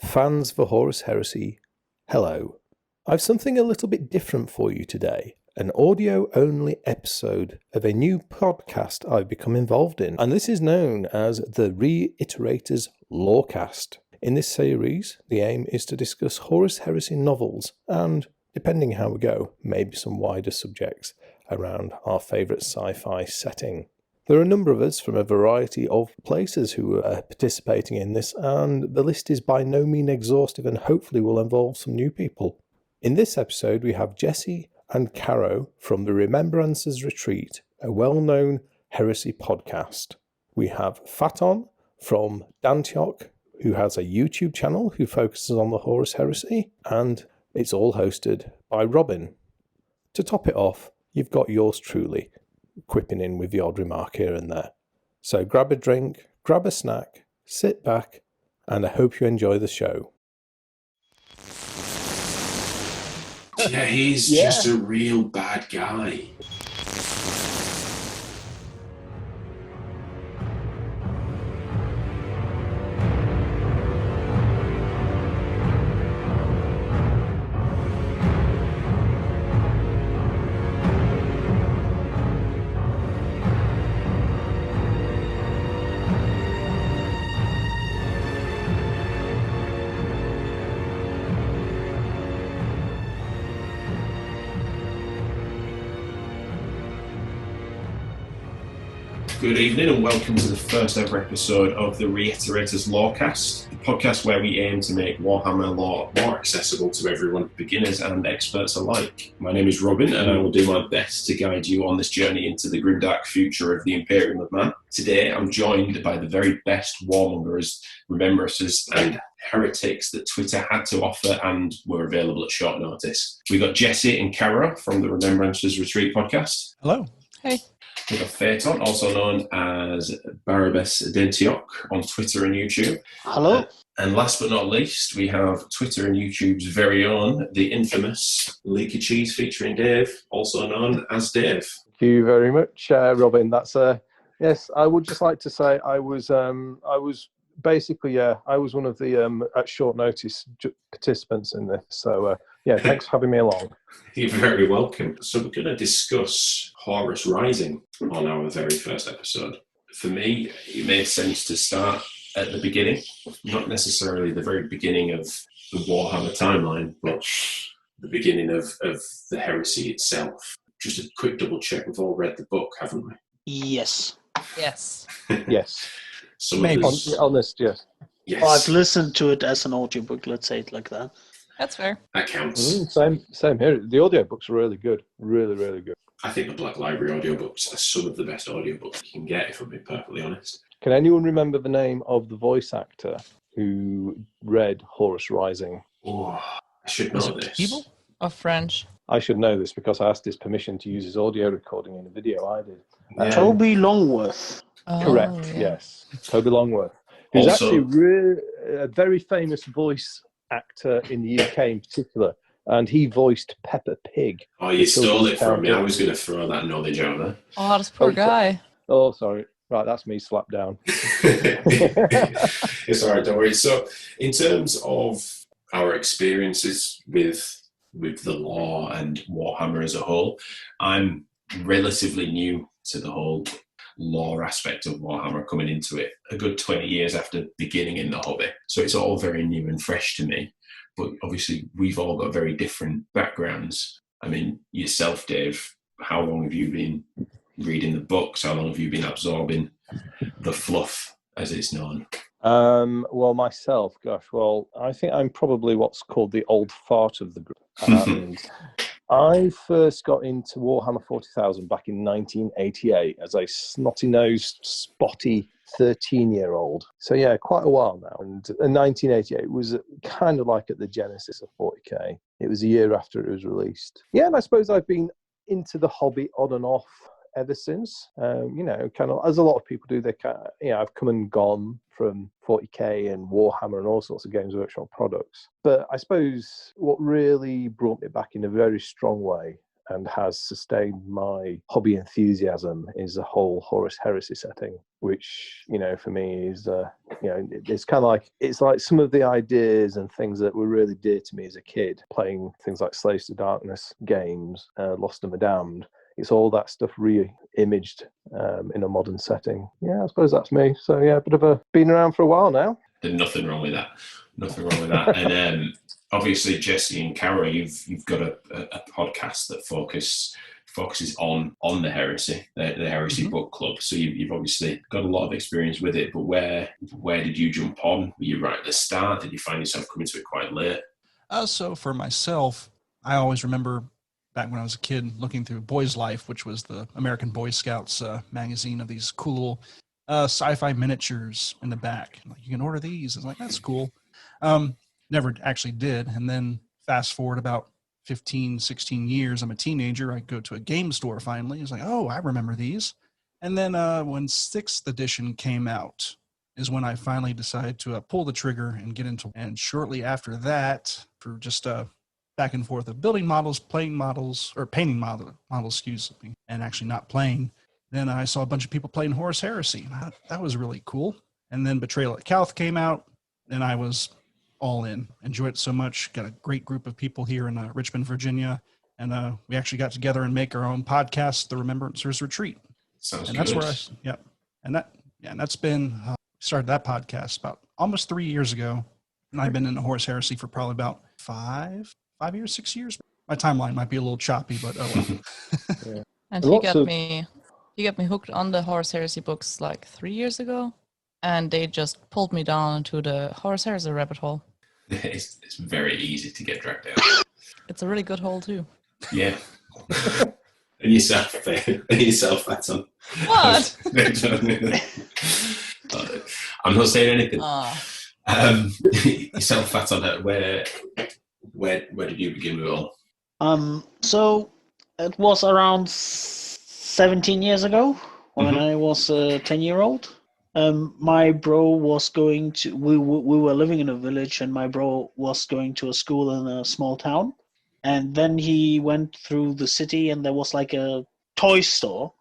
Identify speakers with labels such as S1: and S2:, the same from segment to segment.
S1: Fans for Horus Heresy, hello. I've something a little bit different for you today. An audio-only episode of a new podcast I've become involved in, and this is known as the Re-Iterators Lorecast. In this series, the aim is to discuss Horus Heresy novels and, depending how we go, maybe some wider subjects around our favourite sci-fi setting. There are a number of us from a variety of places who are participating in this, and the list is by no means exhaustive and hopefully will involve some new people. In this episode, we have Jesse and Caro from the Rememberancer's Retreat, a well-known heresy podcast. We have Faton from Dantioch, who has a YouTube channel who focuses on the Horus Heresy, and it's all hosted by Robin. To top it off, you've got yours truly, quipping in with the odd remark here and there. So grab a drink, grab a snack, sit back, and I hope you enjoy the show.
S2: Yeah, he's just a real bad guy. Good evening and welcome to the first ever episode of the Re-Iterators Lorecast, the podcast where we aim to make Warhammer lore more accessible to everyone, beginners and experts alike. My name is Robin and I will do my best to guide you on this journey into the grimdark future of the Imperium of Man. Today I'm joined by the very best warmongers, rememberancers and heretics that Twitter had to offer and were available at short notice. We got Jesse and Cara from the Rememberancer's Retreat podcast.
S3: Hello.
S4: Hey.
S2: We got Phaeton, also known as Barabbas Dantioch on Twitter and YouTube.
S5: Hello.
S2: And last but not least, we have Twitter and YouTube's very own, the infamous Leakycheese featuring Dave, also known as Dave.
S1: Thank you very much, Robin. That's yes. I would just like to say I was basically I was one of the at short notice participants in this. So thanks for having me along.
S2: You're very welcome. So we're going to discuss Horus Rising on our very first episode. For me, it made sense to start at the beginning, not necessarily the very beginning of the Warhammer timeline, but the beginning of the heresy itself. Just a quick double check, we've all read the book, haven't we?
S5: Yes.
S4: Yes.
S1: Yes.
S4: Maybe.
S1: Honest, yes.
S2: Yes.
S5: I've listened to it as an audiobook, let's say it like that.
S4: That's fair.
S2: That counts.
S1: Same here. The audiobooks are really good. Really, really good.
S2: I think the Black Library audiobooks are some of the best audiobooks you can get, if I'm being perfectly honest.
S1: Can anyone remember the name of the voice actor who read Horus Rising?
S2: Oh, I should know this.
S4: Evil or French?
S1: I should know this because I asked his permission to use his audio recording in a video I did.
S5: Toby Longworth.
S1: Correct,
S4: Yeah.
S1: Yes. Toby Longworth. Who's
S2: Also-
S1: actually a very famous voice actor in the UK in particular. And he voiced Peppa Pig.
S2: Oh, you stole it from me. I was going to throw that knowledge out there.
S4: Oh, this poor guy.
S1: Oh, sorry. Right, that's me slapped down.
S2: It's all right, don't worry. So, in terms of our experiences with the lore and Warhammer as a whole, I'm relatively new to the whole lore aspect of Warhammer, coming into it a good 20 years after beginning in the hobby. So it's all very new and fresh to me. But obviously, we've all got very different backgrounds. I mean, yourself, Dave, how long have you been reading the books? How long have you been absorbing the fluff, as it's known?
S1: Well, myself, I think I'm probably what's called the old fart of the group. And I first got into Warhammer 40,000 back in 1988 as a snotty-nosed, spotty 13-year-old. So yeah, quite a while now. And in 1988 was kind of like at the genesis of 40k. It was a year after it was released. Yeah, and I suppose I've been into the hobby on and off ever since. Kind of as a lot of people do. I've come and gone from 40k and Warhammer and all sorts of Games Workshop products. But I suppose what really brought me back in a very strong way and has sustained my hobby enthusiasm is the whole Horus Heresy setting, which, for me is, it's kind of like, it's like some of the ideas and things that were really dear to me as a kid, playing things like Slaves to Darkness games, Lost and the Damned. It's all that stuff re-imaged in a modern setting. Yeah, I suppose that's me. So yeah, been around for a while now.
S2: There's nothing wrong with that. Nothing wrong with that. And obviously, Jesse and Cara, you've got a podcast that focuses on the heresy, the heresy book club. So you've obviously got a lot of experience with it. But where did you jump on? Were you right at the start? Did you find yourself coming to it quite late?
S3: So for myself, I always remember back when I was a kid looking through Boys Life, which was the American Boy Scouts magazine of these cool sci-fi miniatures in the back. Like, you can order these. It's like, that's cool. Never actually did. And then fast forward about 15, 16 years, I'm a teenager. I go to a game store finally. It's like, oh, I remember these. And then when 6th edition came out is when I finally decided to pull the trigger and get into. And shortly after that, for just back and forth of building models, playing models, or painting models, excuse me, and actually not playing, then I saw a bunch of people playing Horus Heresy. That was really cool. And then Betrayal at Calth came out, and I was all in. Enjoyed it so much. Got a great group of people here in Richmond, Virginia, and we actually got together and make our own podcast, the Rememberancer's Retreat.
S2: Sounds
S3: and
S2: good.
S3: That's where and that's been started that podcast about almost 3 years ago, and I've been in Horus Heresy for probably about 5 years, 6 years. My timeline might be a little choppy, but oh well.
S1: Yeah.
S4: And he got me hooked on the Horus Heresy books like 3 years ago, and they just pulled me down into the Horus Heresy rabbit hole.
S2: It's very easy to get dragged down.
S4: It's a really good hole too.
S2: Yeah. And yourself, Faton.
S4: What?
S2: I'm not saying anything. Yourself, Faton, where did you begin with it all?
S5: So it was around 17 years ago when I was a 10-year-old. My bro was going to, we were living in a village, and my bro was going to a school in a small town. And then he went through the city, and there was like a toy store.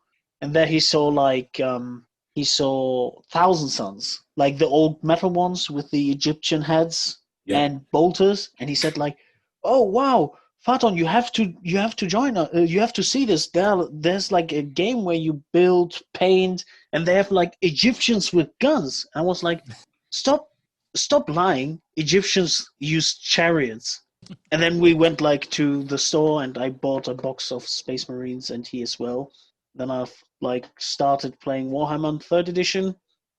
S5: And there he saw Thousand Suns, like the old metal ones with the Egyptian heads and bolters. And he said like, oh, wow, Faton, you have to join us. You have to see this. There's like a game where you build, paint, and they have like Egyptians with guns. I was like, stop lying. Egyptians use chariots. And then we went like to the store, and I bought a box of Space Marines, and he as well. Then I've like started playing Warhammer 3rd edition,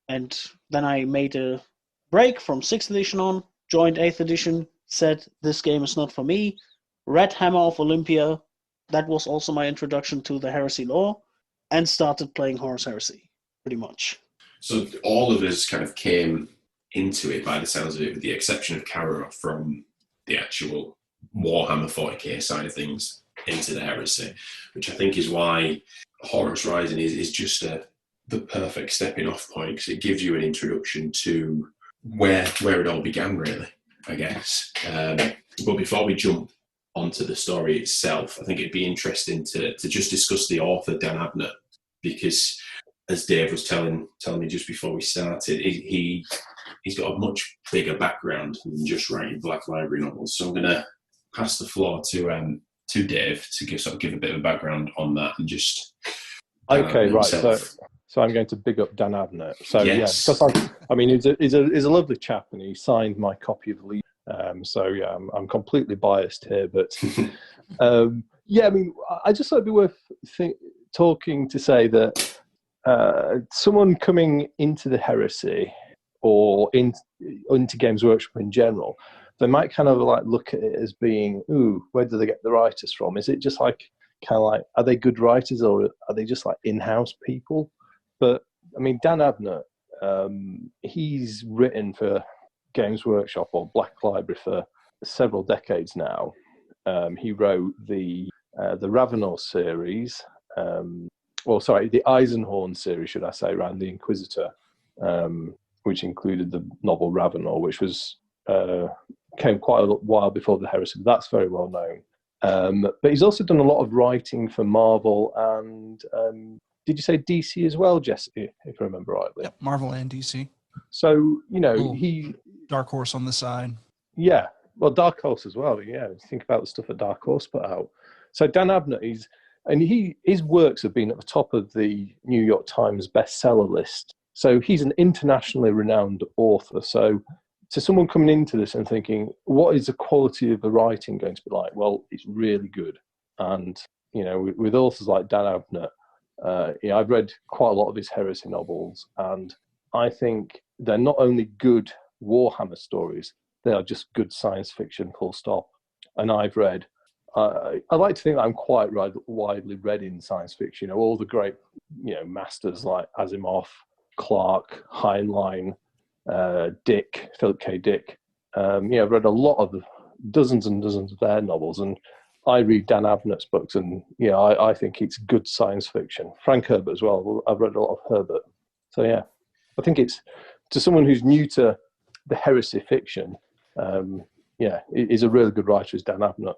S5: and then I made a break from 6th edition on, joined 8th edition, said this game is not for me. Read Hammer of Olympia, that was also my introduction to the heresy lore, and started playing Horus Heresy, pretty much.
S2: So all of us kind of came into it, by the sounds of it, with the exception of Kara, from the actual Warhammer 40k side of things into the heresy, which I think is why Horus Rising is just the perfect stepping off point, because it gives you an introduction to where it all began, really, I guess. But before we jump onto the story itself, I think it'd be interesting to just discuss the author, Dan Abnett, because as Dave was telling me just before we started, he's got a much bigger background than just writing Black Library novels. So I'm going to pass the floor to Dave to give a bit of a background on that and just.
S1: Okay, right.
S2: Himself.
S1: So I'm going to big up Dan Abnett. So
S2: yes.
S1: He's a lovely chap, and he signed my copy of League. I'm completely biased here, but I just thought it'd be worth talking to say that someone coming into the heresy or into Games Workshop in general, they might kind of like look at it as being, ooh, where do they get the writers from? Is it just like kind of like, are they good writers, or are they just like in-house people? But I mean, Dan Abnett, he's written for Games Workshop or Black Library for several decades now. He wrote the Ravenor series, the Eisenhorn series, should I say, around the Inquisitor, which included the novel Ravenor, which was came quite a while before the Heresy. That's very well known. But he's also done a lot of writing for Marvel and did you say DC as well, Jesse, if I remember rightly?
S3: Yep, Marvel and DC.
S1: So,
S3: Cool.
S1: he...
S3: Dark Horse on the side.
S1: Yeah, well, Dark Horse as well. Yeah, think about the stuff that Dark Horse put out. So Dan Abnett, his works have been at the top of the New York Times bestseller list. So he's an internationally renowned author. So to someone coming into this and thinking, what is the quality of the writing going to be like? Well, it's really good. And, with authors like Dan Abnett, I've read quite a lot of his Heresy novels, and I think they're not only good Warhammer stories, they are just good science fiction, full stop. And I've read, I like to think that I'm quite widely read in science fiction. All the great, masters like Asimov, Clarke, Heinlein, Dick, Philip K. Dick. I've read a lot of dozens and dozens of their novels, and I read Dan Abnett's books, and I think it's good science fiction. Frank Herbert as well. I've read a lot of Herbert. So yeah, I think it's, to someone who's new to the heresy fiction, he's a really good writer, is Dan Abnett.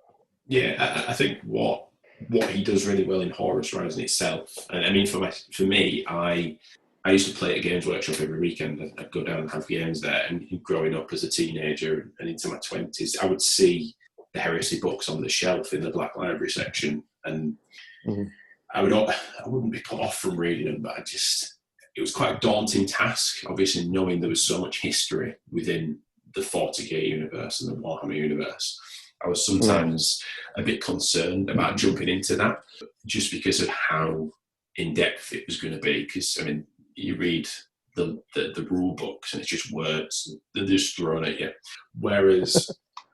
S2: Yeah, I think what he does really well in Horus Rising itself, and I mean for me, I used to play at Games Workshop every weekend. I'd go down and have games there, and growing up as a teenager and into my 20s, I would see the heresy books on the shelf in the Black Library section, and I wouldn't be put off from reading them, but it was quite a daunting task, obviously, knowing there was so much history within the 40k universe and the Warhammer universe. I was sometimes a bit concerned about jumping into that, just because of how in-depth it was going to be. Because, I mean, you read the rule books and it's just words, they're just thrown at you. Whereas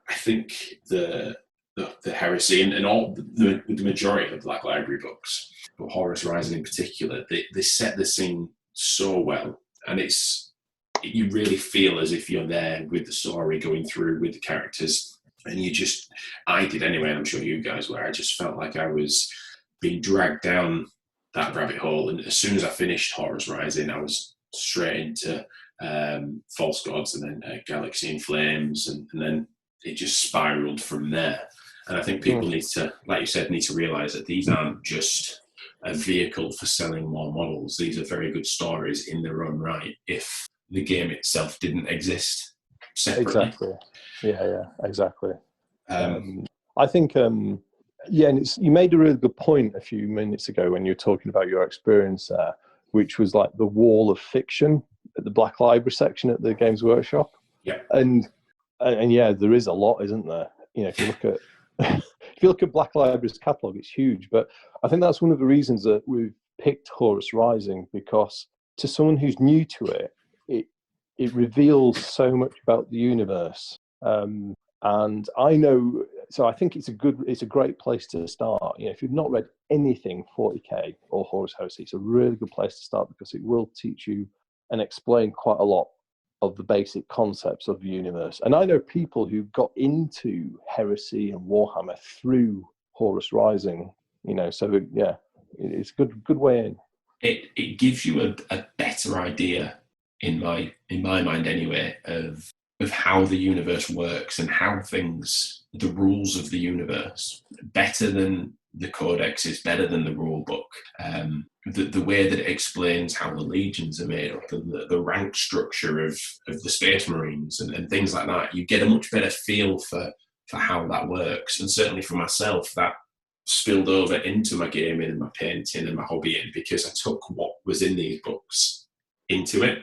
S2: I think the heresy and all the majority of the Black Library books, but Horus Rising in particular, they set the scene so well, and you really feel as if you're there with the story going through with the characters. And I did anyway, and I'm sure you guys were, I just felt like I was being dragged down that rabbit hole. And as soon as I finished Horus Rising, I was straight into False Gods and then Galaxy in Flames, and then it just spiraled from there. And I think people need to, like you said, realise that these aren't just a vehicle for selling more models. These are very good stories in their own right, if the game itself didn't exist separately.
S1: Exactly. Yeah, exactly. I think, and you made a really good point a few minutes ago when you were talking about your experience there, which was like the wall of fiction at the Black Library section at the Games Workshop.
S2: Yeah.
S1: And yeah, there is a lot, isn't there? If you look at Black Library's catalogue, it's huge. But I think that's one of the reasons that we've picked Horus Rising, because to someone who's new to it, it reveals so much about the universe. And I know, so I think it's a great place to start. If you've not read anything 40k or Horus Heresy, it's a really good place to start, because it will teach you and explain quite a lot of the basic concepts of the universe. And I know people who got into Heresy and Warhammer through Horus Rising, so yeah, it's a good way in.
S2: It gives you a better idea, in my mind anyway, of how the universe works and how the rules of the universe, better than the codexes, better than the rule book. The way that it explains how the legions are made up, and the rank structure of the Space Marines and things like that, you get a much better feel for how that works. And certainly for myself, that spilled over into my gaming and my painting and my hobbying, because I took what was in these books into it.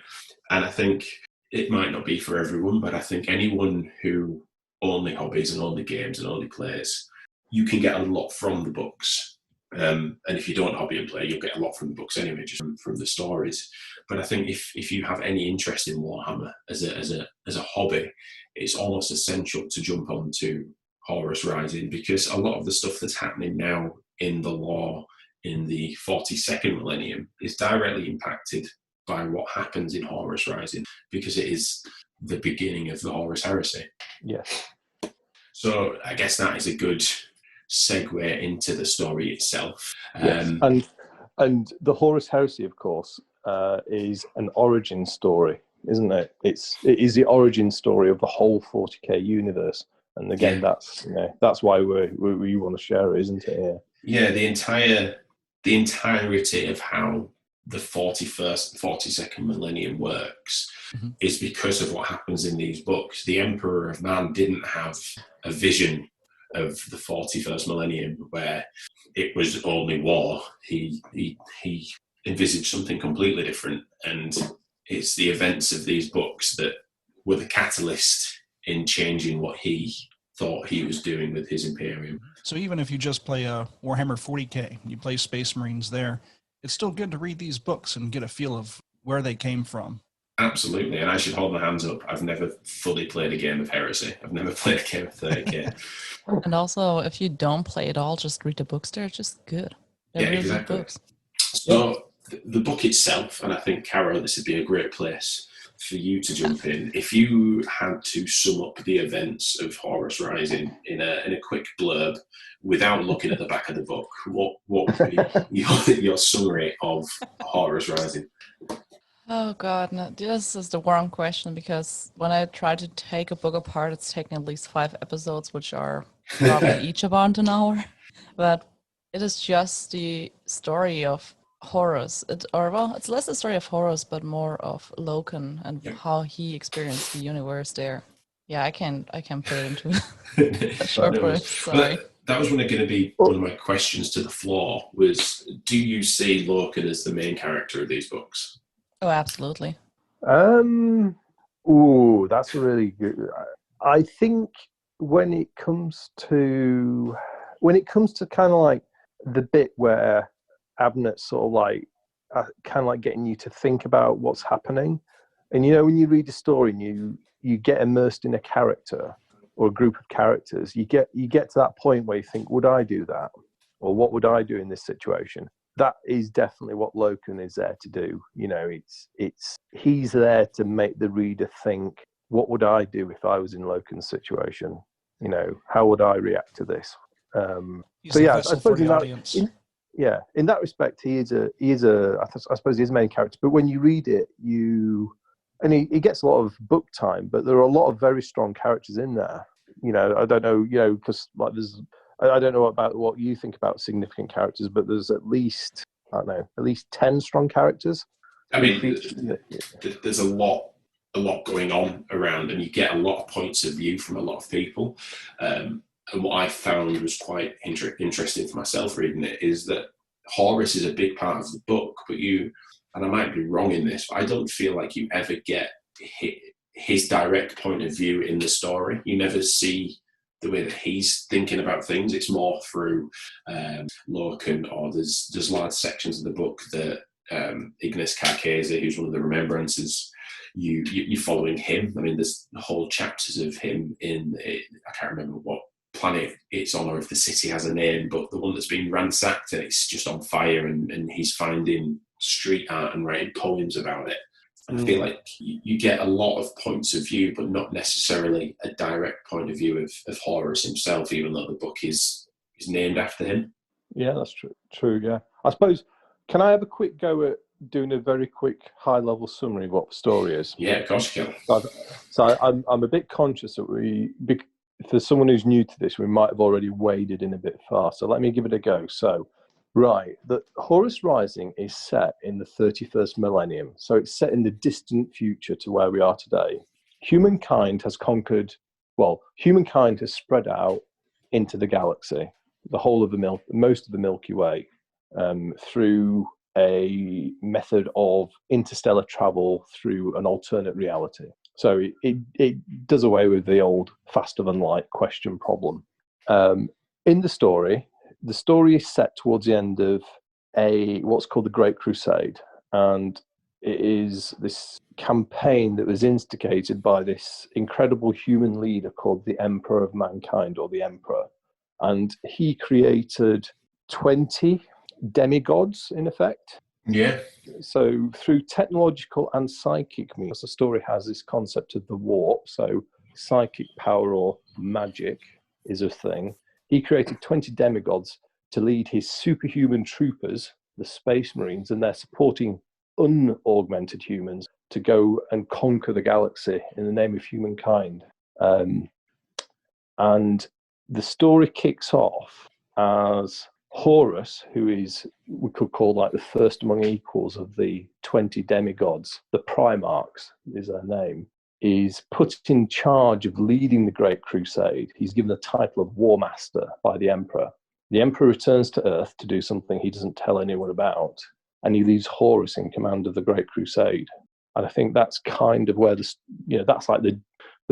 S2: And I think it might not be for everyone, but I think anyone who only hobbies and only games and only plays, you can get a lot from the books. And if you don't hobby and play, you'll get a lot from the books anyway, just from the stories. But I think if you have any interest in Warhammer as a hobby, it's almost essential to jump onto Horus Rising, because a lot of the stuff that's happening now in the lore in the 42nd millennium is directly impacted by what happens in Horus Rising, because it is the beginning of the Horus Heresy.
S1: Yes.
S2: So I guess that is a good segue into the story itself.
S1: Yes. And the Horus Heresy, of course, is an origin story, isn't it? It is the origin story of the whole 40k universe. And again, that's why we want to share it, isn't it?
S2: Yeah, the entirety of how the 42nd millennium works is because of what happens in these books. The Emperor of Man didn't have a vision of the 41st millennium where it was only war. He envisaged something completely different, and it's the events of these books that were the catalyst in changing what he thought he was doing with his Imperium.
S3: So even if you just play a Warhammer 40k, you play Space Marines there, it's still good to read these books and get a feel of where they came from.
S2: Absolutely, and I should hold my hands up. I've never fully played a game of Heresy. I've never played a game of 30k.
S4: And also, if you don't play it all, just read the books. They're just good. They're really
S2: exactly.
S4: good books.
S2: So the book itself, and I think, Caro, this would be a great place for you to jump in. If you had to sum up the events of Horus Rising in a quick blurb, without looking at the back of the book, what would be your summary of Horus Rising?
S4: Oh God, no, this is the wrong question, because when I try to take a book apart, it's taking at least 5 episodes, which are probably each about an hour. But it is just the story of Horus. It's less the story of Horus, but more of Logan and how he experienced the universe there. Yeah, I can put it into a short word. Sorry.
S2: That was going to be one of my questions to the floor. Was, do you see Lorcan as the main character of these books?
S4: Oh, absolutely.
S1: That's a really good. I think when it comes to kind of like the bit where Abnett's sort of like kind of like getting you to think about what's happening, and when you read a story and you get immersed in a character or a group of characters, you get to that point where you think, would I do that, or what would I do in this situation? That is definitely what Logan is there to do. He's there to make the reader think, what would I do if I was in Logan's situation? How would I react to this?
S3: He's a vessel for the audience.
S1: In that respect, I suppose he is the main character. But when you read it, he gets a lot of book time, but there are a lot of very strong characters in there. I don't know, because like I don't know about what you think about significant characters, but there's at least 10 strong characters.
S2: I mean, there's a lot going on around, and you get a lot of points of view from a lot of people. And what I found was quite interesting for myself reading it is that Horus is a big part of the book, but and I might be wrong in this, but I don't feel like you ever get his direct point of view in the story. You never see the way that he's thinking about things. It's more through Lorcan, or there's large sections of the book that Ignis Carcasa, who's one of the Rememberancers, you're following him. I mean, there's whole chapters of him in, I can't remember what planet it's on or if the city has a name, but the one that's been ransacked and it's just on fire, and he's finding street art and writing poems about it. And I feel like you get a lot of points of view, but not necessarily a direct point of view of Horus himself, even though the book is named after him. Yeah,
S1: that's true, yeah. I suppose, can I have a quick go at doing a very quick high-level summary of what the story is?
S2: Yeah, of course you can.
S1: So I'm a bit conscious that for someone who's new to this, we might have already waded in a bit far. So let me give it a go. So, right, the Horus Rising is set in the 31st millennium. So it's set in the distant future to where we are today. Humankind has spread out into the galaxy, the whole of most of the Milky Way, through a method of interstellar travel through an alternate reality. So it does away with the old faster than light question problem. In the story is set towards the end of what's called the Great Crusade, and it is this campaign that was instigated by this incredible human leader called the Emperor of Mankind, or the Emperor, and he created 20 demigods in effect.
S2: Yeah.
S1: So through technological and psychic means, the story has this concept of the warp. So psychic power or magic is a thing. He created 20 demigods to lead his superhuman troopers, the Space Marines, and their supporting unaugmented humans to go and conquer the galaxy in the name of humankind. And the story kicks off as Horus, who is, we could call like the first among equals of the 20 demigods, the Primarchs is their name, is put in charge of leading the Great Crusade. He's given the title of War Master by the Emperor. The Emperor returns to Earth to do something he doesn't tell anyone about, and he leaves Horus in command of the Great Crusade. And I think that's kind of where that's like the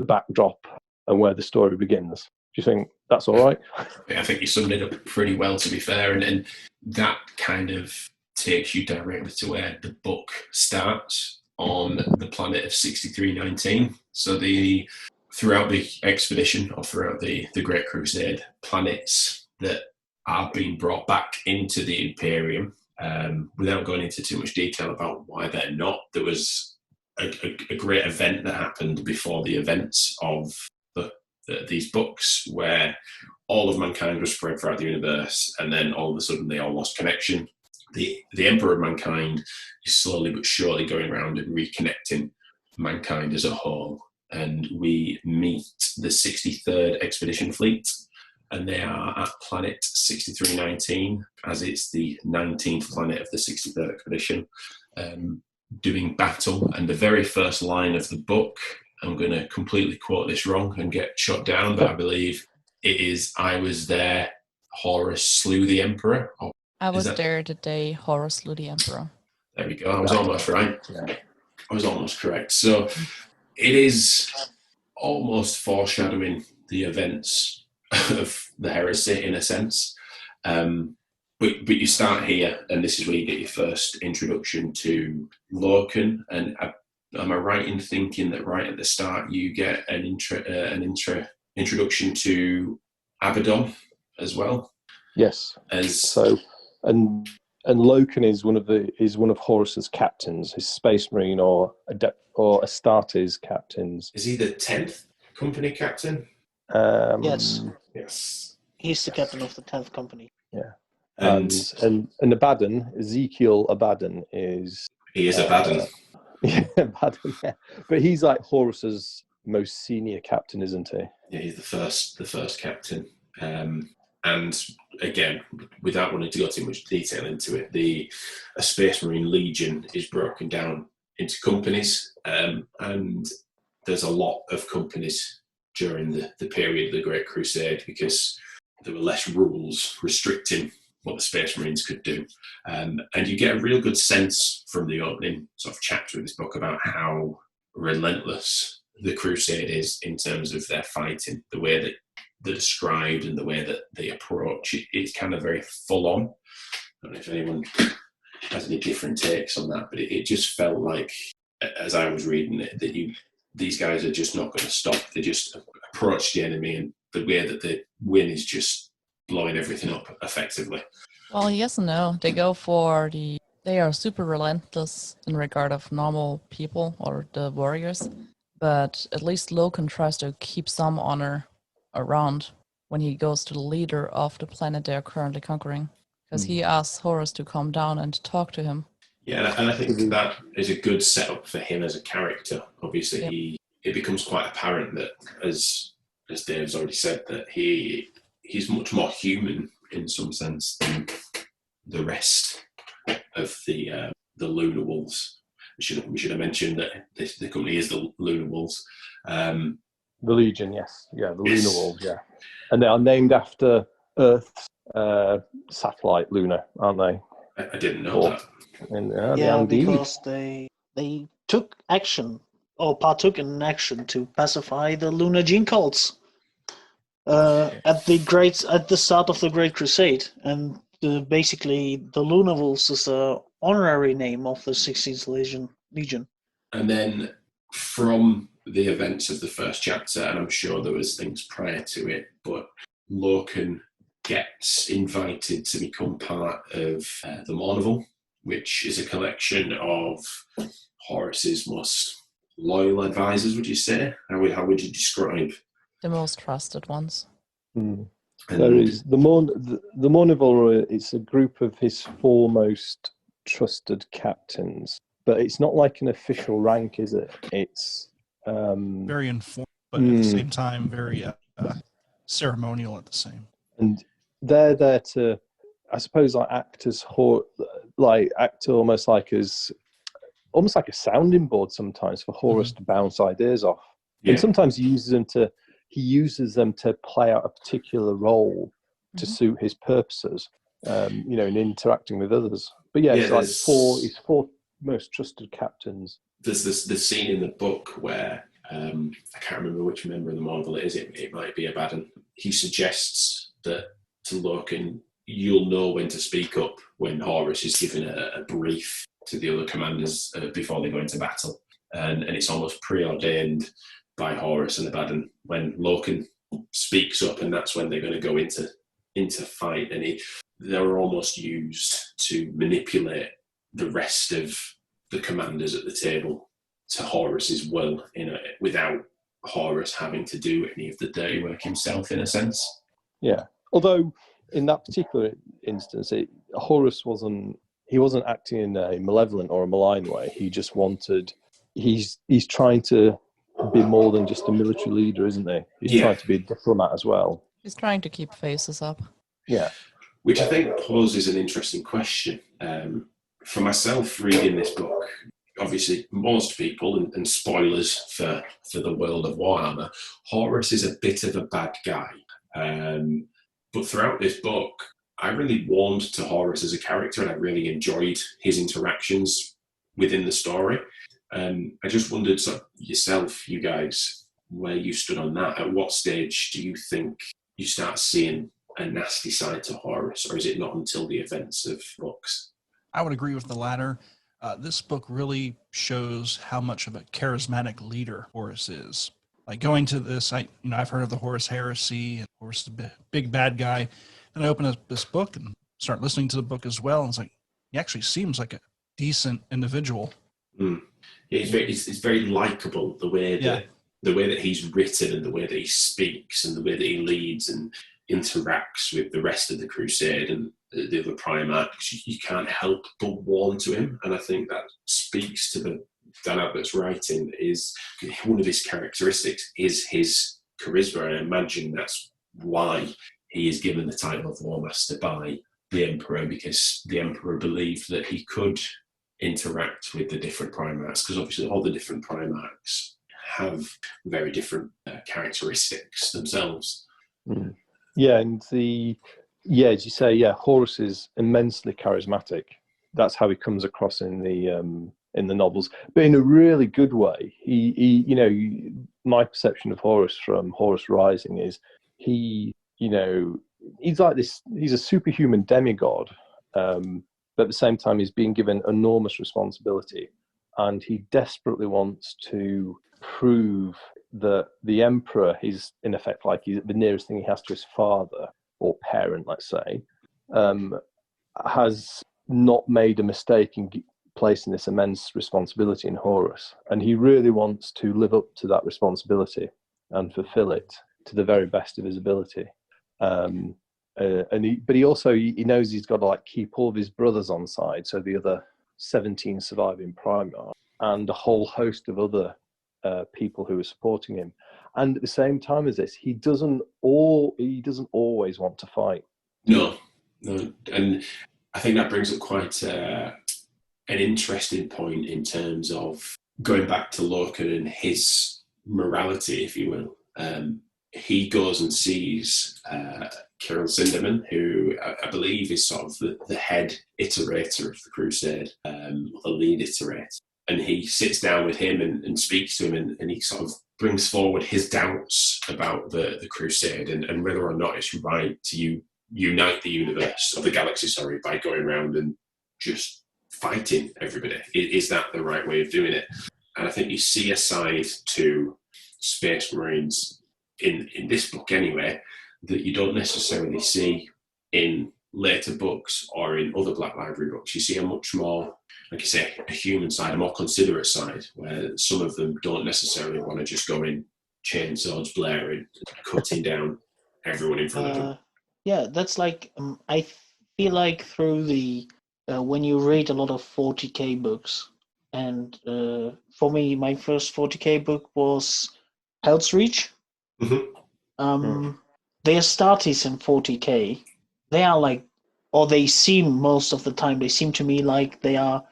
S1: backdrop and where the story begins. Do you think that's all right?
S2: I think you summed it up pretty well, to be fair, and that kind of takes you directly to where the book starts on the planet of 6319. So throughout the expedition, or throughout the Great Crusade, planets that are being brought back into the Imperium, without going into too much detail about why they're not, there was a great event that happened before the events of these books, where all of mankind was spread throughout the universe, and then all of a sudden they all lost connection. The Emperor of Mankind is slowly but surely going around and reconnecting mankind as a whole. And we meet the 63rd Expedition Fleet, and they are at planet 6319, as it's the 19th planet of the 63rd Expedition, doing battle. And the very first line of the book, I'm going to completely quote this wrong and get shot down, but I believe it is, "I was there, Horus slew the Emperor."
S4: I was there the day Horus slew the Emperor.
S2: There we go. I was almost right. Yeah. I was almost correct. So it is almost foreshadowing the events of the heresy in a sense. But you start here, and this is where you get your first introduction to Lorcan. And am I right in thinking that right at the start you get an introduction to Abaddon as well? Yes.
S1: And Logan is one of Horus's captains, his space marine or Astartes captains.
S2: Is he the 10th company captain?
S5: Yes.
S2: Yes.
S5: He's the captain of the 10th company.
S1: Yeah. And Abaddon, Ezekiel Abaddon is...
S2: He is Abaddon.
S1: Yeah, Abaddon, yeah. But he's like Horus's most senior captain, isn't he?
S2: Yeah, he's the first captain. And again, without wanting to go too much detail into it, a Space Marine Legion is broken down into companies, and there's a lot of companies during the period of the Great Crusade, because there were less rules restricting what the Space Marines could do. And you get a real good sense from the opening sort of chapter of this book about how relentless the Crusade is in terms of their fighting, the way that they're described and the way that they approach it. It's kind of very full on. I don't know if anyone has any different takes on that, but it just felt like, as I was reading it, that these guys are just not going to stop. They just approach the enemy, and the way that they win is just blowing everything up effectively.
S4: Well, yes and no. They are super relentless in regard of normal people or the warriors, but at least Logan tries to keep some honor around when he goes to the leader of the planet they are currently conquering, because he asks Horus to come down and talk to him.
S2: Yeah, and I think that is a good setup for him as a character. Obviously, it becomes quite apparent that, as Dave's already said, that he's much more human in some sense than the rest of the Lunar Wolves. We should have mentioned that the company is the Lunar Wolves.
S1: The Legion, yes. Yeah, the Lunar Wolves, yeah. And they are named after Earth's satellite, Luna, aren't they?
S2: I didn't know that.
S5: Because they took action, or partook in action, to pacify the lunar gene cults at the start of the Great Crusade. And basically, the Lunar Wolves is the honorary name of the 16th Legion.
S2: And then from the events of the first chapter, and I'm sure there was things prior to it, but Lorcan gets invited to become part of the Mournival, which is a collection of Horus's most loyal advisors, would you say? How would you describe?
S4: The most trusted ones.
S1: There is the Mournival. It's a group of his foremost trusted captains, but it's not like an official rank, is it? It's
S3: very informed, but at the same time very ceremonial at the same.
S1: And they're there to, I suppose, like act as act almost like a sounding board sometimes for Horus to bounce ideas off.
S2: Yeah.
S1: And sometimes he uses them to play out a particular role to suit his purposes, in interacting with others. But yeah, it's like his four most trusted captains.
S2: There's the scene in the book where I can't remember which member of the Marvel it is. It might be Abaddon. He suggests that to Logan, you'll know when to speak up when Horus is giving a brief to the other commanders before they go into battle. And it's almost preordained by Horus and Abaddon when Logan speaks up, and that's when they're going to go into fight. And they're almost used to manipulate the rest of the commanders at the table to Horus's will, without Horus having to do any of the dirty work himself, in a sense.
S1: Yeah. Although in that particular instance, Horus wasn't acting in a malevolent or a malign way. He just wanted. He's trying to be more than just a military leader, isn't he? He's trying to be a diplomat as well.
S4: He's trying to keep faces up.
S1: Yeah.
S2: Which I think poses an interesting question. For myself, reading this book, obviously most people, and spoilers for the world of Warhammer, Horus is a bit of a bad guy. But throughout this book, I really warmed to Horus as a character, and I really enjoyed his interactions within the story. I just wondered, yourself, you guys, where you stood on that. At what stage do you think you start seeing a nasty side to Horus, or is it not until the events of books?
S3: I would agree with the latter. This book really shows how much of a charismatic leader Horus is. Like going to this, I've heard of the Horus Heresy and Horus the big bad guy, and I open up this book and start listening to the book as well, and it's like he actually seems like a decent individual.
S2: It's very likable, the way that he's written and the way that he speaks and the way that he leads and interacts with the rest of the Crusade and the other Primarchs. You can't help but warm to him, and I think that speaks to Dan Abbott's writing. Is one of his characteristics is his charisma, and I imagine that's why he is given the title of War Master by the Emperor, because the Emperor believed that he could interact with the different Primarchs, because obviously all the different Primarchs have very different characteristics themselves.
S1: Yeah, and as you say, Horus is immensely charismatic. That's how he comes across in the novels, but in a really good way. My perception of Horus from Horus Rising is he's like this. He's a superhuman demigod. But at the same time, he's being given enormous responsibility, and he desperately wants to prove that the Emperor is, in effect, like the nearest thing he has to his father or parent, let's say, has not made a mistake in placing this immense responsibility in Horus, and he really wants to live up to that responsibility and fulfill it to the very best of his ability. But he also knows he's got to keep all of his brothers on side, so the other 17 surviving Primarchs and a whole host of other people who are supporting him. And at the same time as this, he doesn't always want to fight.
S2: No, and I think that brings up quite an interesting point in terms of going back to Lorcan and his morality, if you will. He goes and sees Kirill Sinderman, who I believe is sort of the head iterator of the Crusade, the lead iterator. And he sits down with him and speaks to him, and he sort of brings forward his doubts about the Crusade and whether or not it's right to unite the universe, or the galaxy, by going around and just fighting everybody. Is that the right way of doing it? And I think you see a side to Space Marines in this book anyway, that you don't necessarily see in later books or in other Black Library books. You see a much more, like you say, a human side, a more considerate side, where some of them don't necessarily want to just go in chainsaws blaring, cutting down everyone in front of them.
S5: Yeah, that's like, I feel like through the, when you read a lot of 40k books, and for me, my first 40k book was Hell's Reach. the Astartes in 40k, they are like, or they seem most of the time, they seem to me like they are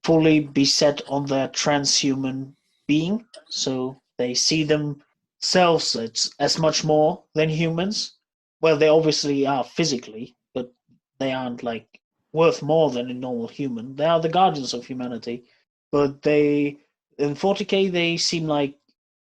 S5: fully beset on their transhuman being. So they see themselves as much more than humans. Well, they obviously are physically, but they aren't like worth more than a normal human. They are the guardians of humanity, but they in 40k they seem like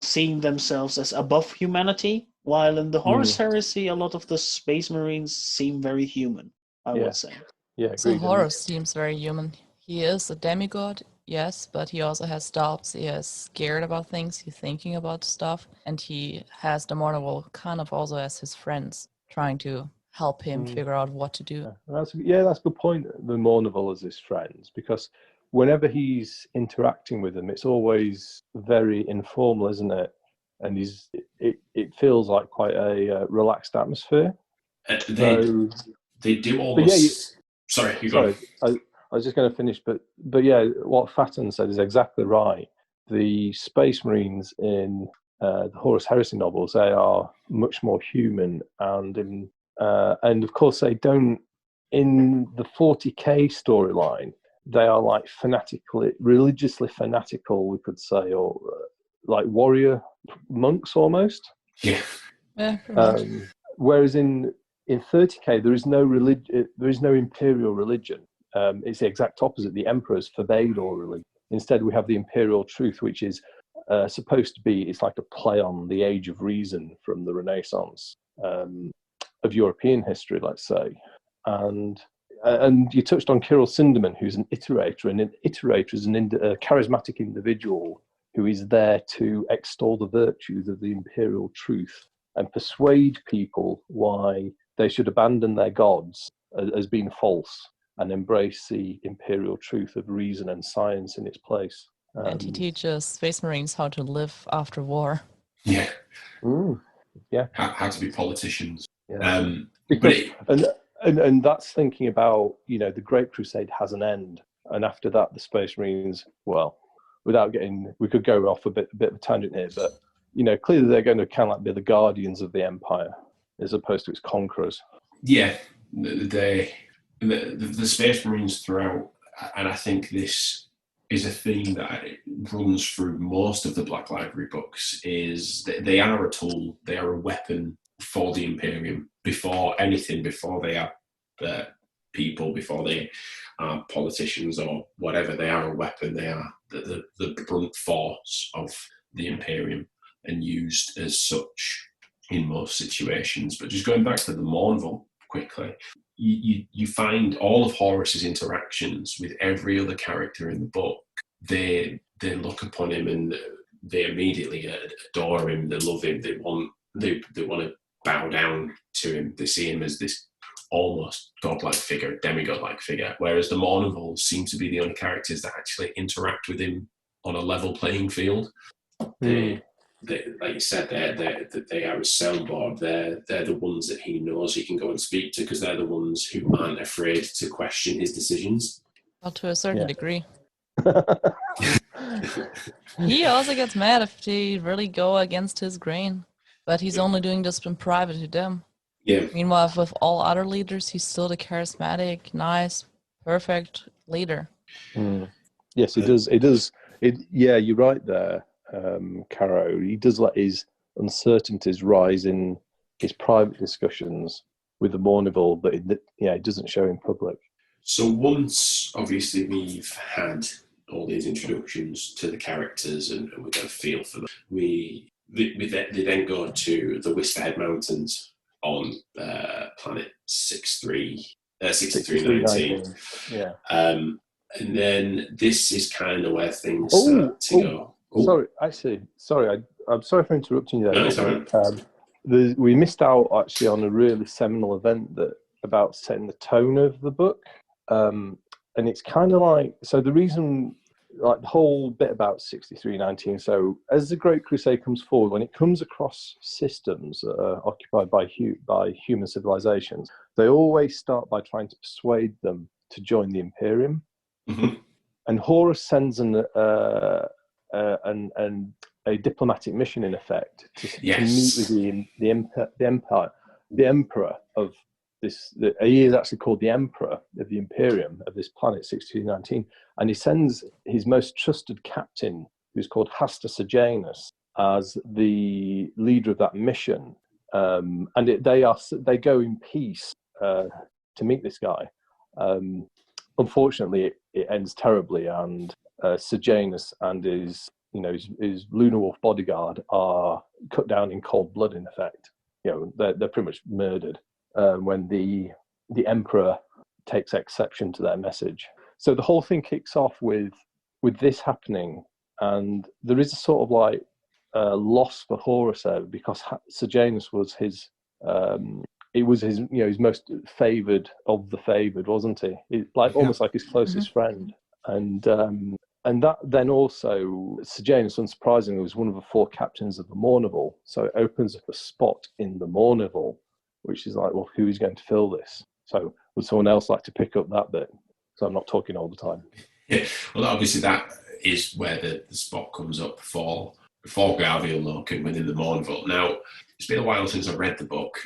S5: seeing themselves as above humanity, while in the Horus Heresy, a lot of the Space Marines seem very human, I would say.
S1: Yeah,
S4: So
S1: agreed.
S4: Horus seems very human. He is a demigod, yes, but he also has doubts. He is scared about things. He's thinking about stuff, and he has the Mournival kind of also as his friends, trying to help him figure out what to do.
S1: That's a good point. The Mournival as his friends, because whenever he's interacting with them, it's always very informal, isn't it? And it feels like quite a relaxed atmosphere.
S2: They do almost. Sorry, you go.
S1: I was just going to finish, but yeah, what Fatton said is exactly right. The Space Marines in the Horus Heresy novels, they are much more human, and of course they don't. In the 40k storyline, they are like religiously fanatical, we could say, or like warrior monks almost.
S2: Yeah.
S4: Yeah, pretty much.
S1: Whereas in 30k, there is no religion. There is no imperial religion. It's the exact opposite. The emperors forbade all religion. Instead, we have the imperial truth, which is supposed to be. It's like a play on the age of reason from the Renaissance of European history, let's say. And you touched on Kirill Sinderman, who's an iterator, and an iterator is a charismatic individual who is there to extol the virtues of the imperial truth and persuade people why they should abandon their gods as being false and embrace the imperial truth of reason and science in its place.
S4: And he teaches Space Marines how to live after war.
S2: Yeah.
S1: Yeah.
S2: How to be politicians.
S1: Yeah. And that's thinking about, the Great Crusade has an end. And after that, the Space Marines, well, we could go off a bit of a tangent here, but, clearly they're going to kind of like be the guardians of the Empire as opposed to its conquerors.
S2: Yeah. The Space Marines throughout, and I think this is a theme that runs through most of the Black Library books, is that they are a tool, they are a weapon for the Imperium. Before they are people, before they are politicians or whatever, they are a weapon. They are the brunt force of the Imperium and used as such in most situations. But just going back to the Mournval quickly, you find all of Horus's interactions with every other character in the book. They look upon him and they immediately adore him. They love him. They want to bow down to him. They see him as this almost godlike figure, demigod-like figure, whereas the Mournivals seem to be the only characters that actually interact with him on a level playing field. They like you said, they are his soundboard. They're the ones that he knows he can go and speak to, because they're the ones who aren't afraid to question his decisions.
S4: Well, to a certain degree. He also gets mad if they really go against his grain. But he's only doing this in private to them.
S2: Yeah.
S4: Meanwhile, with all other leaders, he's still the charismatic, nice, perfect leader.
S1: Yes, he does. Yeah, you're right there, Caro. He does let his uncertainties rise in his private discussions with the Mournival, but it doesn't show in public.
S2: So once, obviously, we've had all these introductions to the characters and we get a feel for them, they then go to the Whisperhead Mountains on planet 6319.
S1: Yeah.
S2: And then this is kind of where things start to go.
S1: Sorry, I'm sorry for interrupting you there.
S2: No, it's all right.
S1: We missed out actually on a really seminal event about setting the tone of the book. And it's kind of like, so the reason, like the whole bit about 6319, so as the Great Crusade comes forward, when it comes across systems that are occupied by human civilizations, they always start by trying to persuade them to join the Imperium.
S2: Mm-hmm.
S1: And Horus sends a diplomatic mission, in effect, to meet with the Empire. the Emperor of this. He is actually called the Emperor of the Imperium of this planet 6219, and he sends his most trusted captain, who's called Hasta Sejanus, as the leader of that mission. And they go in peace to meet this guy. Unfortunately, it ends terribly, and Sejanus and his Lunar Wolf bodyguard are cut down in cold blood. In effect, they're pretty much murdered when the Emperor takes exception to their message. So the whole thing kicks off with this happening, and there is a sort of like loss for Horus there, because Sejanus was his. It was his, his most favoured of the favoured, wasn't he? Almost like his closest friend, and that then also Sejanus, unsurprisingly, was one of the 4 captains of the Mournival. So it opens up a spot in the Mournival, which is like, well, who is going to fill this? So would someone else like to pick up that bit? So I'm not talking all the time.
S2: Yeah, well, obviously that is where the spot comes up for Garviel Lorcan within the Mournival. Now, it's been a while since I read the book.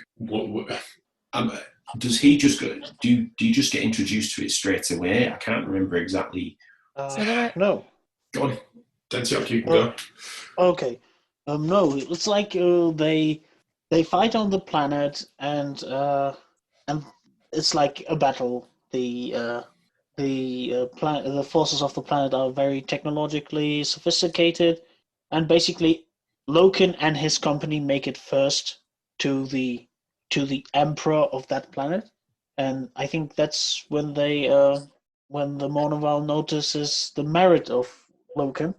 S2: Does he just go? Do you just get introduced to it straight away? I can't remember exactly.
S5: No.
S2: Go on, Dantioch, you can go.
S5: Okay. No, it's like they fight on the planet, and it's like a battle. The forces of the planet are very technologically sophisticated, and basically Logan and his company make it first to the emperor of that planet, and I think that's when when the Mournival notices the merit of Logan.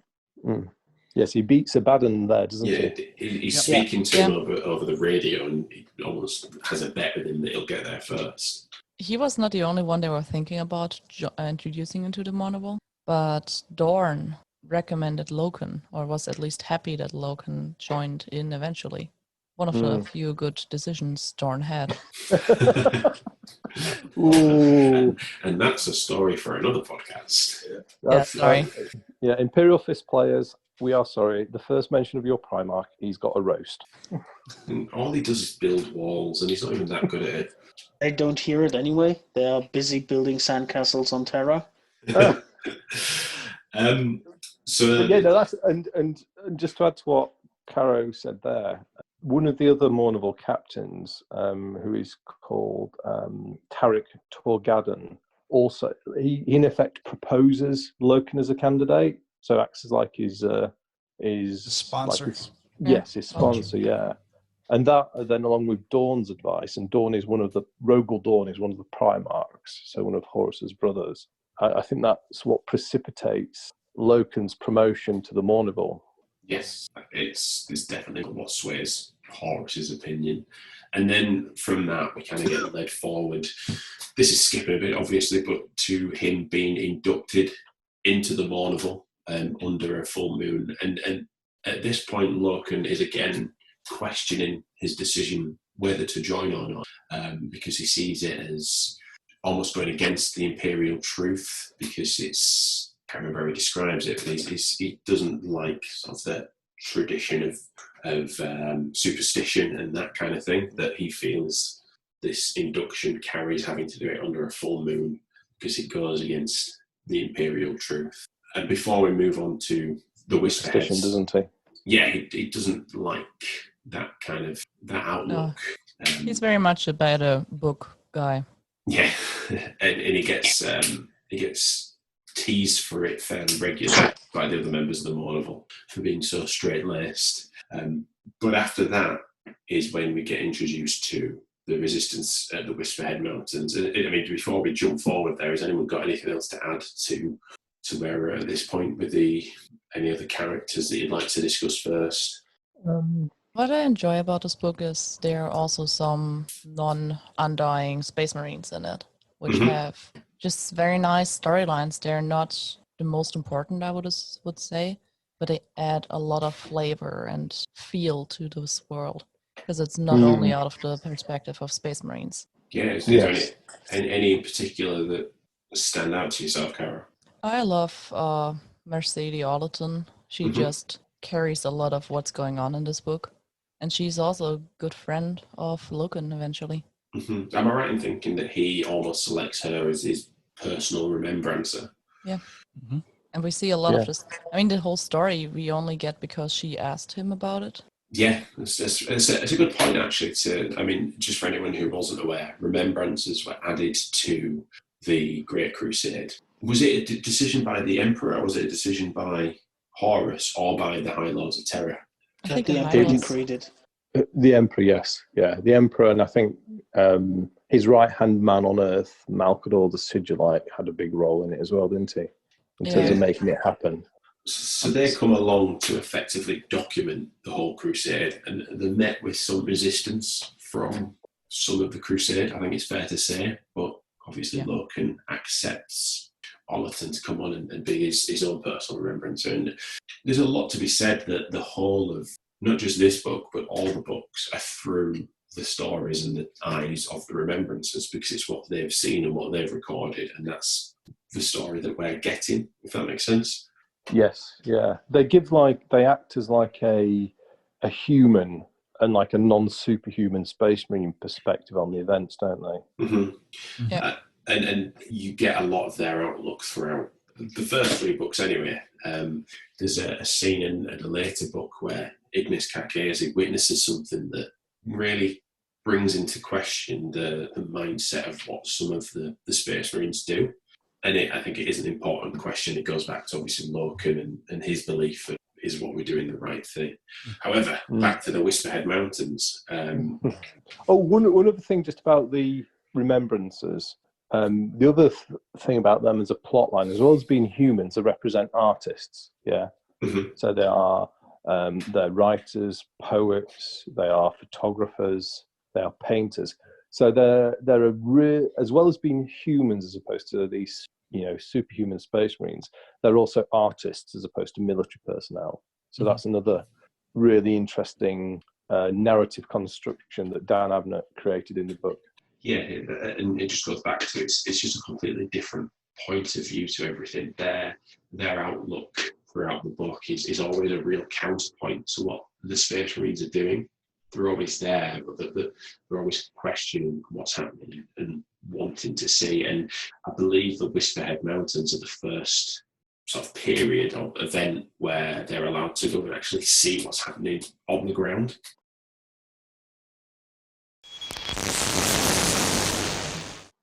S1: Yes, he beats Abaddon there, doesn't he?
S2: He's speaking to him over the radio, and he almost has a bet with him that he'll get there first.
S4: He was not the only one they were thinking about introducing into the Mournival, but Dorn recommended Logan, or was at least happy that Logan joined in eventually. One of the few good decisions Dorn had.
S1: Ooh.
S2: And that's a story for another podcast.
S4: Sorry.
S1: Imperial Fist players, we are sorry. The first mention of your Primarch, he's got a roast.
S2: And all he does is build walls, and he's not even that good at it.
S5: They don't hear it anyway. They are busy building sandcastles on Terra.
S1: And just to add to what Caro said there, one of the other Mournival captains, who is called Tarek Torgadon, also he in effect proposes Locan as a candidate, so acts as like his
S3: sponsor.
S1: His sponsor, yeah. And that then, along with Dawn's advice, and Dawn is Rogel Dawn is one of the Primarchs, so one of Horus's brothers. I think that's what precipitates Locan's promotion to the Mournival.
S2: Yes, it's definitely what sways Horus's opinion. And then from that, we kind of get led forward. This is skipping a bit, obviously, but to him being inducted into the Mournival under a full moon. And at this point, Locan is again questioning his decision whether to join or not, because he sees it as almost going against the imperial truth, because it's, I can't remember how he describes it, but he doesn't like sort of the tradition of superstition and that kind of thing that he feels this induction carries, having to do it under a full moon, because it goes against the imperial truth. And before we move on to the Whisperheads,
S1: doesn't he?
S2: Yeah, he doesn't like that kind of that outlook.
S4: No. He's very much a better book guy.
S2: Yeah, and he gets teased for it fairly regularly by the other members of the Mournival for being so straight-laced. But after that is when we get introduced to the resistance at the Whisperhead Mountains. I mean, before we jump forward there, has anyone got anything else to add to where we're at this point with any other characters that you'd like to discuss first?
S4: What I enjoy about this book is there are also some non-undying Space Marines in it, which have just very nice storylines. They're not the most important, I would say, but they add a lot of flavor and feel to this world, because it's not only out of the perspective of Space Marines.
S2: Yeah, is there any in particular that stand out to yourself, Cara?
S4: I love Mercedes Arleton. She just carries a lot of what's going on in this book. And she's also a good friend of Logan eventually.
S2: Mm-hmm. Am I right in thinking that he almost selects her as his personal remembrancer?
S4: Yeah.
S3: Mm-hmm.
S4: And we see a lot of this. I mean, the whole story we only get because she asked him about it.
S2: Yeah, it's a good point, actually. Just for anyone who wasn't aware, remembrancers were added to the Great Crusade. Was it a decision by the Emperor, or was it a decision by Horus, or by the High Lords of Terror?
S4: I think
S5: the
S4: the
S5: Emperor
S4: High Lords.
S5: created.
S1: The Emperor, yes. Yeah, the Emperor, and I think his right-hand man on Earth, Malkador the Sigillite, had a big role in it as well, didn't he? In terms of making it happen.
S2: So they come along to effectively document the whole crusade, and they met with some resistance from some of the crusade, I think it's fair to say, but obviously Logan accepts Ollerton to come on and be his own personal remembrancer. And there's a lot to be said that the whole of, not just this book, but all the books are through the stories and the eyes of the remembrancers, because it's what they've seen and what they've recorded, and that's the story that we're getting, if that makes sense.
S1: Yes, yeah. They act as like a human and like a non-superhuman space marine perspective on the events, don't they?
S2: Mm-hmm.
S4: Yeah.
S2: And you get a lot of their outlook throughout the first three books anyway. There's a scene in a later book where Ignis Kakesi witnesses something that really brings into question the mindset of what some of the Space Marines do. And I think it is an important question. It goes back to obviously Logan and his belief that is what we're doing the right thing. However, back to the Whisperhead Mountains.
S1: One other thing just about the Remembrancers. The other thing about them as a plot line, as well as being humans, they represent artists. Yeah.
S2: Mm-hmm.
S1: So they are they're writers, poets, they are photographers, they are painters. So they're as well as being humans as opposed to these, superhuman space marines, they're also artists as opposed to military personnel. So that's another really interesting narrative construction that Dan Abnett created in the book.
S2: Yeah, and it just goes back to it's just a completely different point of view to everything. Their outlook throughout the book is always a real counterpoint to what the Space Marines are doing. They're always there, but they're always questioning what's happening and wanting to see. And I believe the Whisperhead Mountains are the first sort of period of event where they're allowed to go and actually see what's happening on the ground.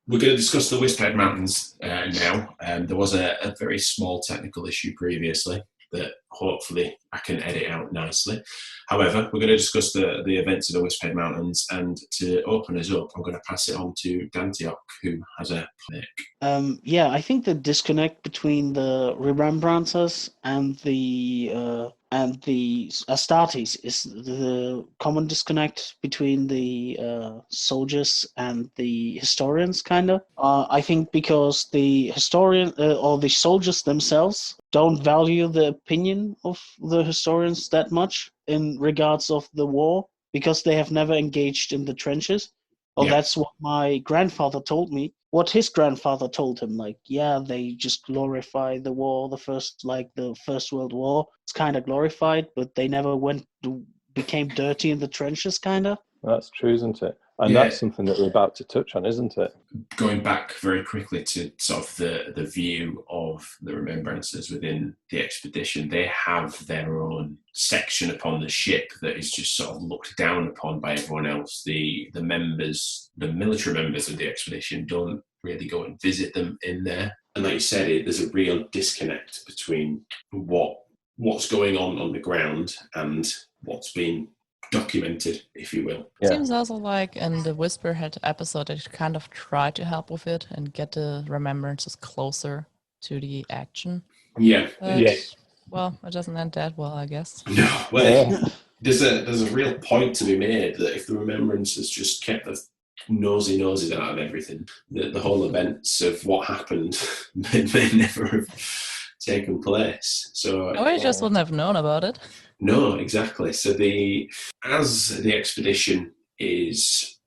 S2: We're going to discuss the Whisperhead Mountains now. There was a very small technical issue previously that hopefully I can edit out nicely. However, we're going to discuss the events of the Whisperhead Mountains, and to open us up, I'm going to pass it on to Dantioch, who has a pick.
S5: I think the disconnect between the Remembrancers and the Astartes is the common disconnect between the soldiers and the historians, kind of. I think because the historian or the soldiers themselves don't value the opinion of the historians that much in regards of the war, because they have never engaged in the trenches. That's what my grandfather told me. What his grandfather told him, they just glorify the war, the First World War. It's kind of glorified, but they never became dirty in the trenches, kind of.
S1: That's true, isn't it? And that's something that we're about to touch on, isn't it?
S2: Going back very quickly to sort of the view of the Remembrancers within the expedition, they have their own section upon the ship that is just sort of looked down upon by everyone else. The military members of the expedition don't really go and visit them in there. And like you said, there's a real disconnect between what's going on the ground and what's being documented, if you will.
S4: It seems also like in the Whisperhead episode they kind of try to help with it and get the remembrances closer to the action.
S2: Yeah.
S4: Well, it doesn't end that well, I guess.
S2: No, well, there's a real point to be made that if the remembrances just kept the noses out of everything, the whole events of what happened may never have taken place. So
S4: we just wouldn't have known about it.
S2: No, exactly. So as the expedition is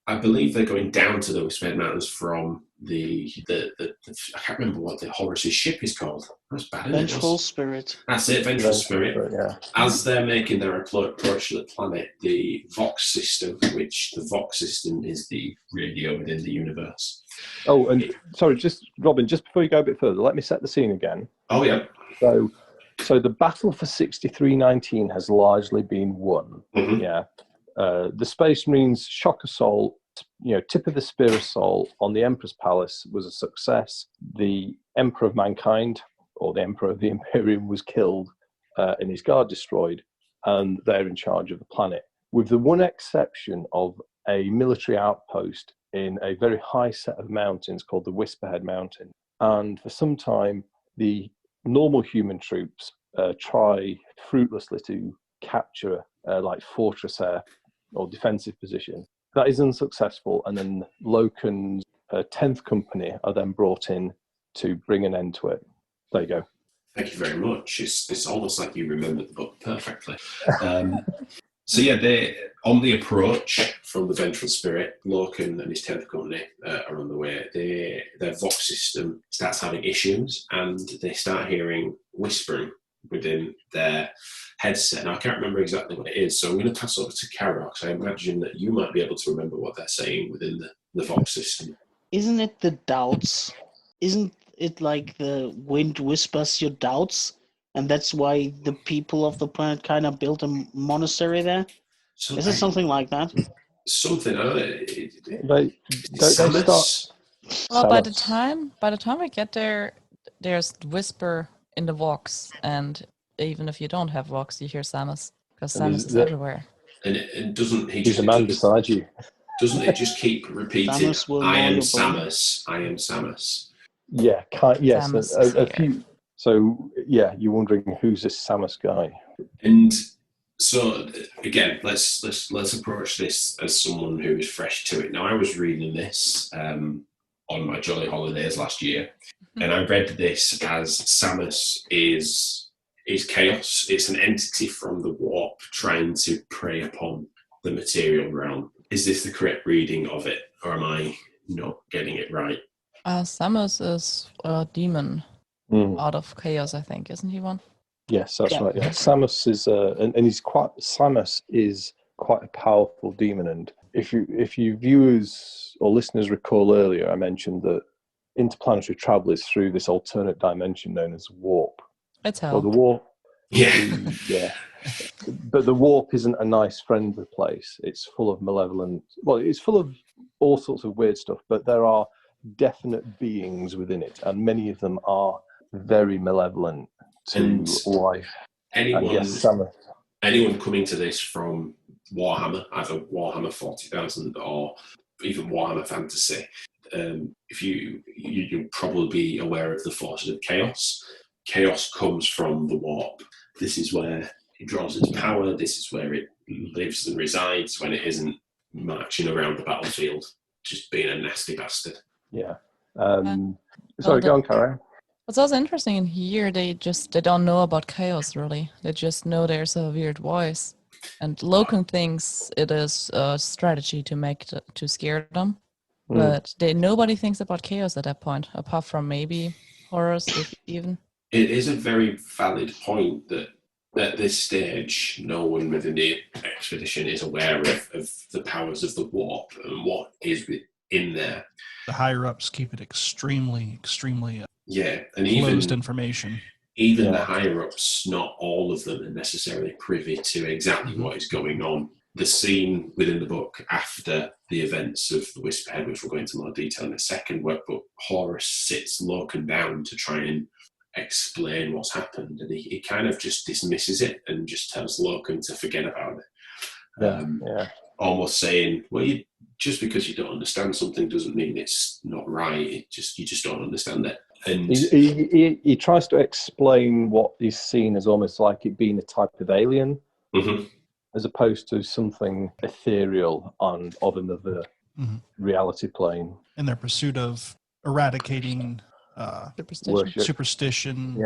S2: I believe they're going down to the Whisperhead Mountains from the I can't remember what the Horus's ship is called. That's bad, isn't it?
S5: Vengeful Spirit.
S2: That's it, Vengeful Spirit.
S1: Yeah.
S2: As they're making their approach to the planet, the Vox system, which the Vox system is the radio within the universe.
S1: Oh, and sorry, Robin, just before you go a bit further, let me set the scene again.
S2: Oh, yeah.
S1: So the battle for 6319 has largely been won.
S2: Mm-hmm.
S1: Yeah. The Space Marines' shock assault, tip of the spear assault on the Emperor's Palace was a success. The Emperor of Mankind, or the Emperor of the Imperium, was killed and his guard destroyed, and they're in charge of the planet. With the one exception of a military outpost in a very high set of mountains called the Whisperhead Mountain. And for some time, the normal human troops try fruitlessly to capture fortress or defensive position. That is unsuccessful, and then Locan's 10th Company are then brought in to bring an end to it. There you go.
S2: Thank you very much. It's almost like you remembered the book perfectly. So yeah, they're on the approach from the Vengeful Spirit. Locan and his 10th Company are on the way. Their Vox system starts having issues, and they start hearing whispering within their headset. Now, I can't remember exactly what it is, so I'm going to pass over to Kara, because I imagine that you might be able to remember what they're saying within the Vox system.
S5: Isn't it the doubts? Isn't it like the wind whispers your doubts? And that's why the people of the planet kind of built a monastery there? Is it something like that?
S2: Something.
S1: They start.
S4: Well, by the time we get there, there's whisper in the Vox, and even if you don't have Vox, you hear Samus, because Samus is everywhere.
S2: And doesn't he?
S1: He's a man beside you.
S2: Doesn't it just keep repeating? I am Samus. I am Samus.
S1: Yeah. Yes.
S4: Samus
S1: A few. So yeah, you're wondering who's this Samus guy?
S2: And so again, let's approach this as someone who is fresh to it. Now, I was reading this on my jolly holidays last year, and I read this as Samus is chaos. It's an entity from the warp trying to prey upon the material realm. Is this the correct reading of it, or am I not getting it right?
S4: Samus is a demon out of chaos, I think, isn't he one?
S1: Yes, that's right. Yeah. Samus is, Samus is quite a powerful demon. And if you viewers or listeners recall earlier, I mentioned that interplanetary travel is through this alternate dimension known as warp.
S4: It's hell.
S1: Well, the warp.
S2: Yeah.
S1: Yeah. But the warp isn't a nice, friendly place. It's full of malevolent. Well, it's full of all sorts of weird stuff. But there are definite beings within it, and many of them are very malevolent to life.
S2: Anyone coming to this from Warhammer, either Warhammer 40,000 or even Warhammer Fantasy, if you'll probably be aware of the forces of chaos. Chaos comes from the warp. This is where it draws its power. This is where it lives and resides when it isn't marching around the battlefield, just being a nasty bastard.
S1: Yeah. Sorry, go on, Karen.
S4: What's also interesting in here, they don't know about chaos, really. They just know there's a weird voice. And Logan thinks it is a strategy to scare them. But nobody thinks about chaos at that point, apart from maybe Horus, if even.
S2: It is a very valid point that at this stage, no one within the expedition is aware of the powers of the warp and what is in there.
S3: The higher-ups keep it extremely, extremely
S2: and
S3: closed information.
S2: Even the higher-ups, not all of them are necessarily privy to exactly what is going on. The scene within the book after the events of the Whisperhead, which we'll go into more detail in a second, where Horus sits Locan down to try and explain what's happened, and he kind of just dismisses it and just tells Locan to forget about it. Almost saying, well, just because you don't understand something doesn't mean it's not right. You just don't understand it. And
S1: he tries to explain what is seen as almost like it being a type of alien, as opposed to something ethereal and of another reality plane.
S3: In their pursuit of eradicating superstition,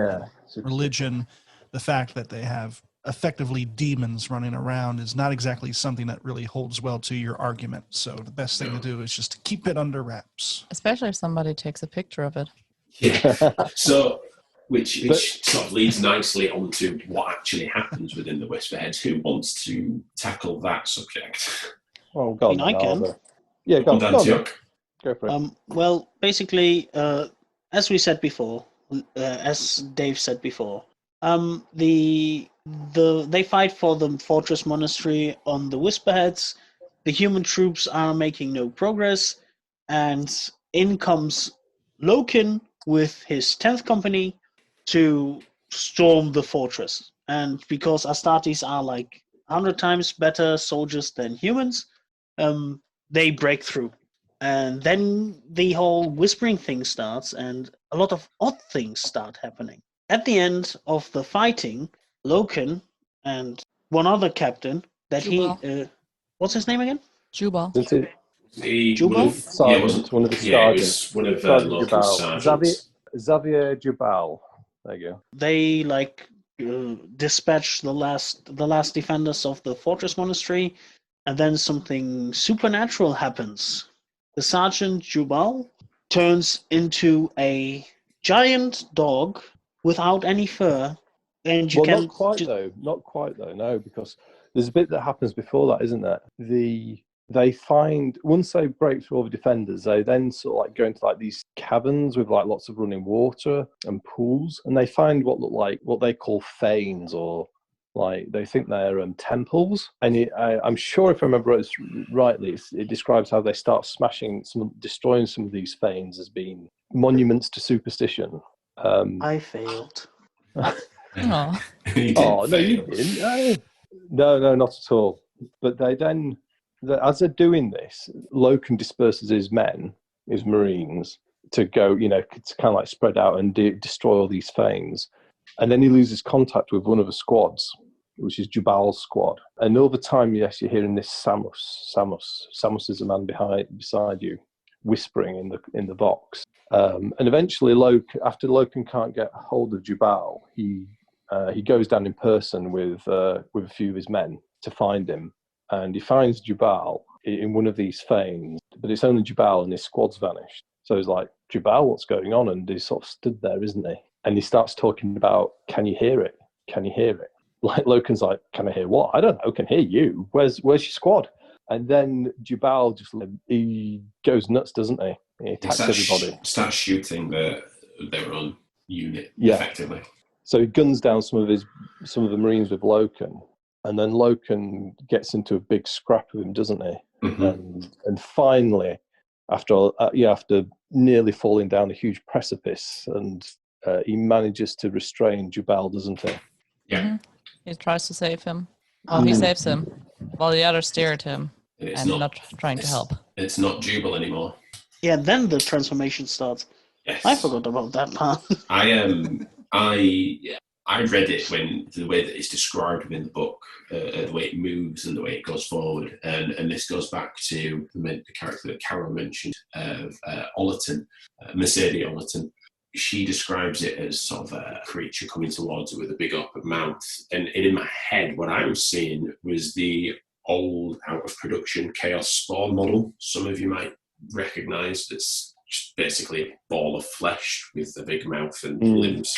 S3: religion, the fact that they have effectively demons running around is not exactly something that really holds well to your argument. So the best thing to do is just to keep it under wraps.
S4: Especially if somebody takes a picture of it.
S2: Yeah. So, which sort of leads nicely onto what actually happens within the Whisperheads. Who wants to tackle that subject?
S1: Oh, go on.
S5: I can.
S1: Yeah, go on.
S2: Dantioch.
S1: Go for it.
S5: Well, basically, as we said before, as Dave said before, they fight for the fortress monastery on the Whisperheads. The human troops are making no progress, and in comes Logan with his 10th company to storm the fortress. And because Astartes are like 100 times better soldiers than humans, they break through. And then the whole whispering thing starts, and a lot of odd things start happening. At the end of the fighting, Logan and one other captain that what's his name again?
S4: Jubal.
S5: Jubal?
S1: Sergeant, one of the sergeants.
S2: Yeah, it was one of
S1: Sergeant
S2: Logan's
S1: Jubal.
S2: sergeants.
S1: Xavier Jubal. There you go.
S5: They dispatch the last defenders of the fortress monastery, and then something supernatural happens. The Sergeant Jubal turns into a giant dog without any fur, and you can
S1: not quite though. No, because there's a bit that happens before that, isn't there? They find, once they break through all the defenders, they then sort of like go into like these caverns with like lots of running water and pools, and they find what look like what they call fanes, or like they think they're temples. And I'm sure if I remember it rightly, it describes how they start destroying some of these fanes as being monuments to superstition.
S5: I failed.
S4: Oh.
S1: Oh no, you didn't. No, not at all. But they then, as they're doing this, Logan disperses his men, his marines, to go, to kind of like spread out and destroy all these fanes. And then he loses contact with one of the squads, which is Jubal's squad. And all the time, yes, you're hearing this Samus is the man beside you, whispering in the box. And eventually, after Logan can't get hold of Jubal, he goes down in person with a few of his men to find him. And he finds Jubal in one of these fanes, but it's only Jubal and his squad's vanished. So he's like, Jubal, what's going on? And he's sort of stood there, isn't he? And he starts talking about, can you hear it? Can you hear it? Like Logan's like, can I hear what? I don't know, can hear you. Where's your squad? And then Jubal he goes nuts, doesn't he? He attacks everybody.
S2: Starts shooting their own unit, effectively.
S1: So he guns down some of the Marines with Logan, and then Logan gets into a big scrap with him, doesn't he?
S2: Mm-hmm.
S1: And finally, after nearly falling down a huge precipice, and he manages to restrain Jubal, doesn't he?
S2: Yeah.
S4: Mm-hmm. He tries to save him. Well, he saves him, while the others stare at him and not trying to help.
S2: It's not Jubal anymore.
S5: Yeah, then the transformation starts.
S2: Yes.
S5: I forgot about that part.
S2: I read it when the way that it's described within the book, the way it moves and the way it goes forward, and this goes back to the character that Carol mentioned of Ollerton, Mercedes Ollerton. She describes it as sort of a creature coming towards her with a big open mouth, and in my head, what I was seeing was the old out of production Chaos Spawn model. Some of you might recognise that's just basically a ball of flesh with a big mouth and limbs.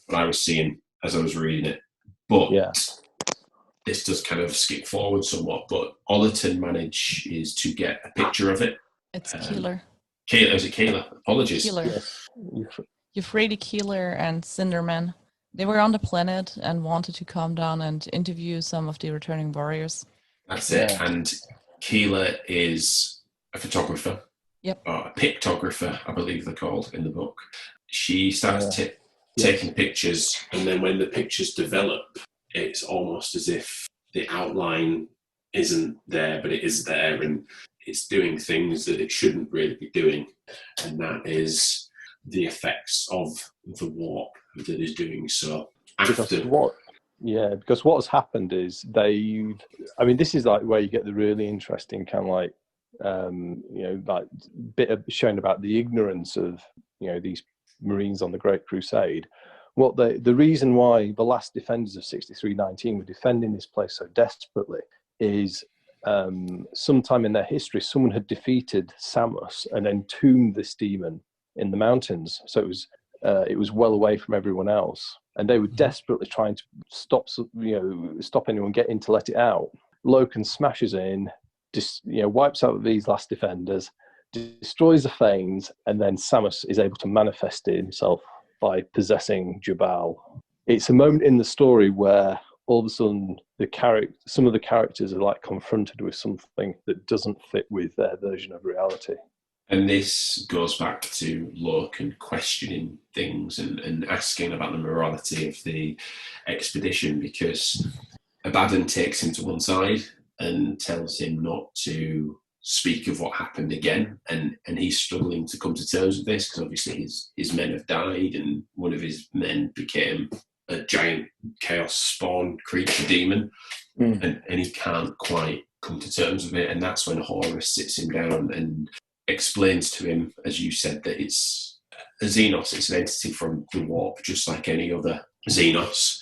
S2: What I was seeing as I was reading it, but this does kind of skip forward somewhat. But Ollerton manages to get a picture of it.
S4: It's Keeler.
S2: Is it Keeler? Apologies.
S4: Keeler. Yes. Euphrates Keeler and Cinderman. They were on the planet and wanted to come down and interview some of the returning warriors.
S2: That's it. And Keeler is a photographer.
S4: Yep.
S2: Or a pictographer, I believe they're called in the book. She starts taking pictures, and then when the pictures develop, it's almost as if the outline isn't there, but it is there, and it's doing things that it shouldn't really be doing. And that is the effects of the warp that is doing so.
S1: Because what has happened is this is like where you get the really interesting kind of like, like bit of showing about the ignorance of, these Marines on the Great Crusade. the reason why the last defenders of 6319 were defending this place so desperately is sometime in their history, someone had defeated Samus and entombed this demon in the mountains. So it was well away from everyone else, and they were desperately trying to stop anyone getting to let it out. Logan smashes in, wipes out these last defenders, destroys the Fanes, and then Samus is able to manifest himself by possessing Jabal. It's a moment in the story where all of a sudden some of the characters are like confronted with something that doesn't fit with their version of reality.
S2: And this goes back to Lorcan questioning things and asking about the morality of the expedition, because Abaddon takes him to one side and tells him not to speak of what happened again, and he's struggling to come to terms with this because obviously his men have died, and one of his men became a giant chaos spawn creature demon, and he can't quite come to terms with it. And that's when Horus sits him down and explains to him, as you said, that it's a Xenos, it's an entity from the warp, just like any other Xenos.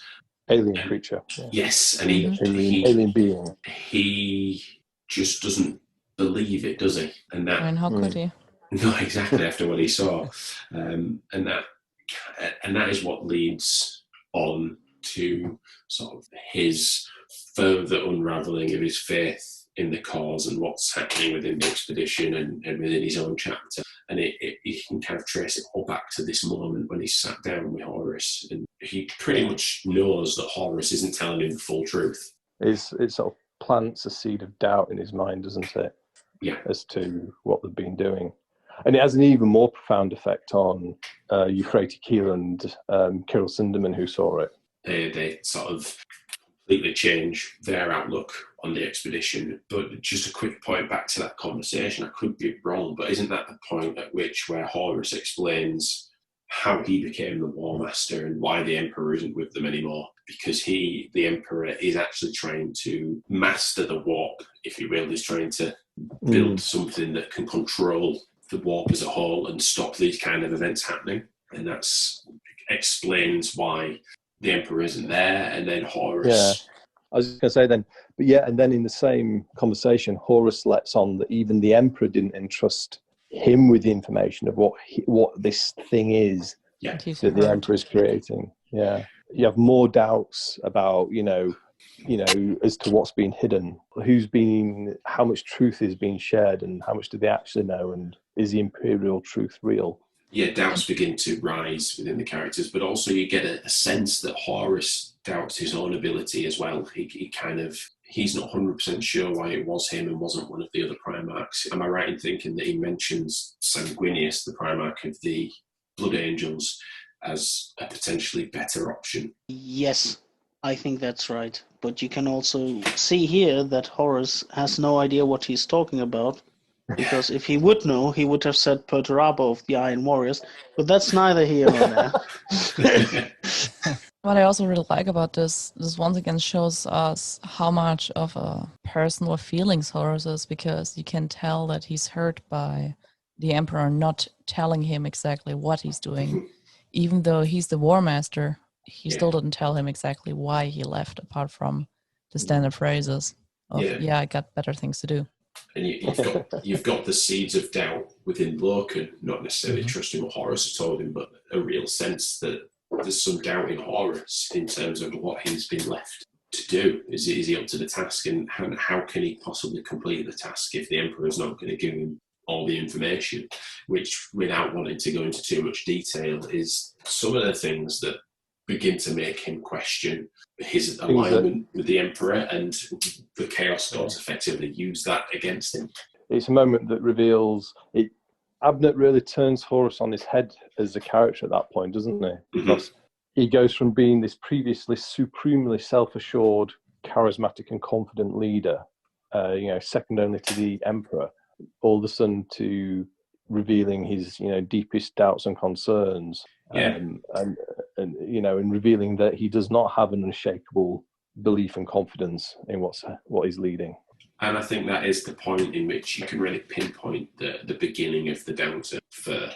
S1: Alien creature. Yeah.
S2: Yes, and
S1: alien being.
S2: He just doesn't believe it, does he? And that,
S4: I mean, how could he?
S2: No, exactly, after what he saw. And that is what leads on to sort of his further unravelling of his faith in the cause and what's happening within the expedition and within his own chapter. And he can kind of trace it all back to this moment when he sat down with Horus, and he pretty much knows that Horus isn't telling him the full truth.
S1: It sort of plants a seed of doubt in his mind, doesn't it?
S2: Yeah.
S1: As to what they've been doing. And it has an even more profound effect on Euphrates Keel and Kirill Sinderman, who saw it.
S2: They sort of completely change their outlook on the expedition. But just a quick point back to that conversation, I could be wrong, but isn't that the point at which where Horus explains how he became the War Master and why the Emperor isn't with them anymore? Because the Emperor, is actually trying to master the warp, if you will. He's trying to build something that can control the warp as a whole and stop these kind of events happening. And that explains why the Emperor isn't there. And then Horus...
S1: Yeah, I was going to say then, but yeah, and then in the same conversation, Horus lets on that even the Emperor didn't entrust him with the information of what this thing is that the Emperor is creating. Yeah. You have more doubts about, as to what's been hidden, how much truth is being shared, and how much do they actually know, and is the Imperial truth real? Yeah,
S2: doubts begin to rise within the characters, but also you get a sense that Horus doubts his own ability as well. He's not 100% sure why it was him and wasn't one of the other Primarchs. Am I right in thinking that he mentions Sanguinius, the Primarch of the Blood Angels, as a potentially better option?
S5: Yes, I think that's right. But you can also see here that Horus has no idea what he's talking about, because if he would know, he would have said Perturabo of the Iron Warriors, but that's neither here nor there.
S4: What I also really like about this once again shows us how much of a person with feelings Horus is, because you can tell that he's hurt by the Emperor not telling him exactly what he's doing. Even though he's the War Master, he still didn't tell him exactly why he left, apart from the standard phrases of, I got better things to do.
S2: And you've got the seeds of doubt within Lorcan, not necessarily trusting what Horus has told him, but a real sense that there's some doubt in Horus in terms of what he's been left to do. Is he up to the task, and how can he possibly complete the task if the Emperor's not going to give him all the information? Which, without wanting to go into too much detail, is some of the things that begin to make him question his alignment with the Emperor, and the Chaos Gods effectively use that against him.
S1: It's a moment that reveals it. Abnett really turns Horus on his head as a character at that point, doesn't he? Because he goes from being this previously supremely self-assured, charismatic and confident leader, second only to the Emperor, all of a sudden to revealing his, deepest doubts and concerns, and revealing that he does not have an unshakable belief and confidence in what he's leading.
S2: And I think that is the point in which you can really pinpoint the beginning of the downturn for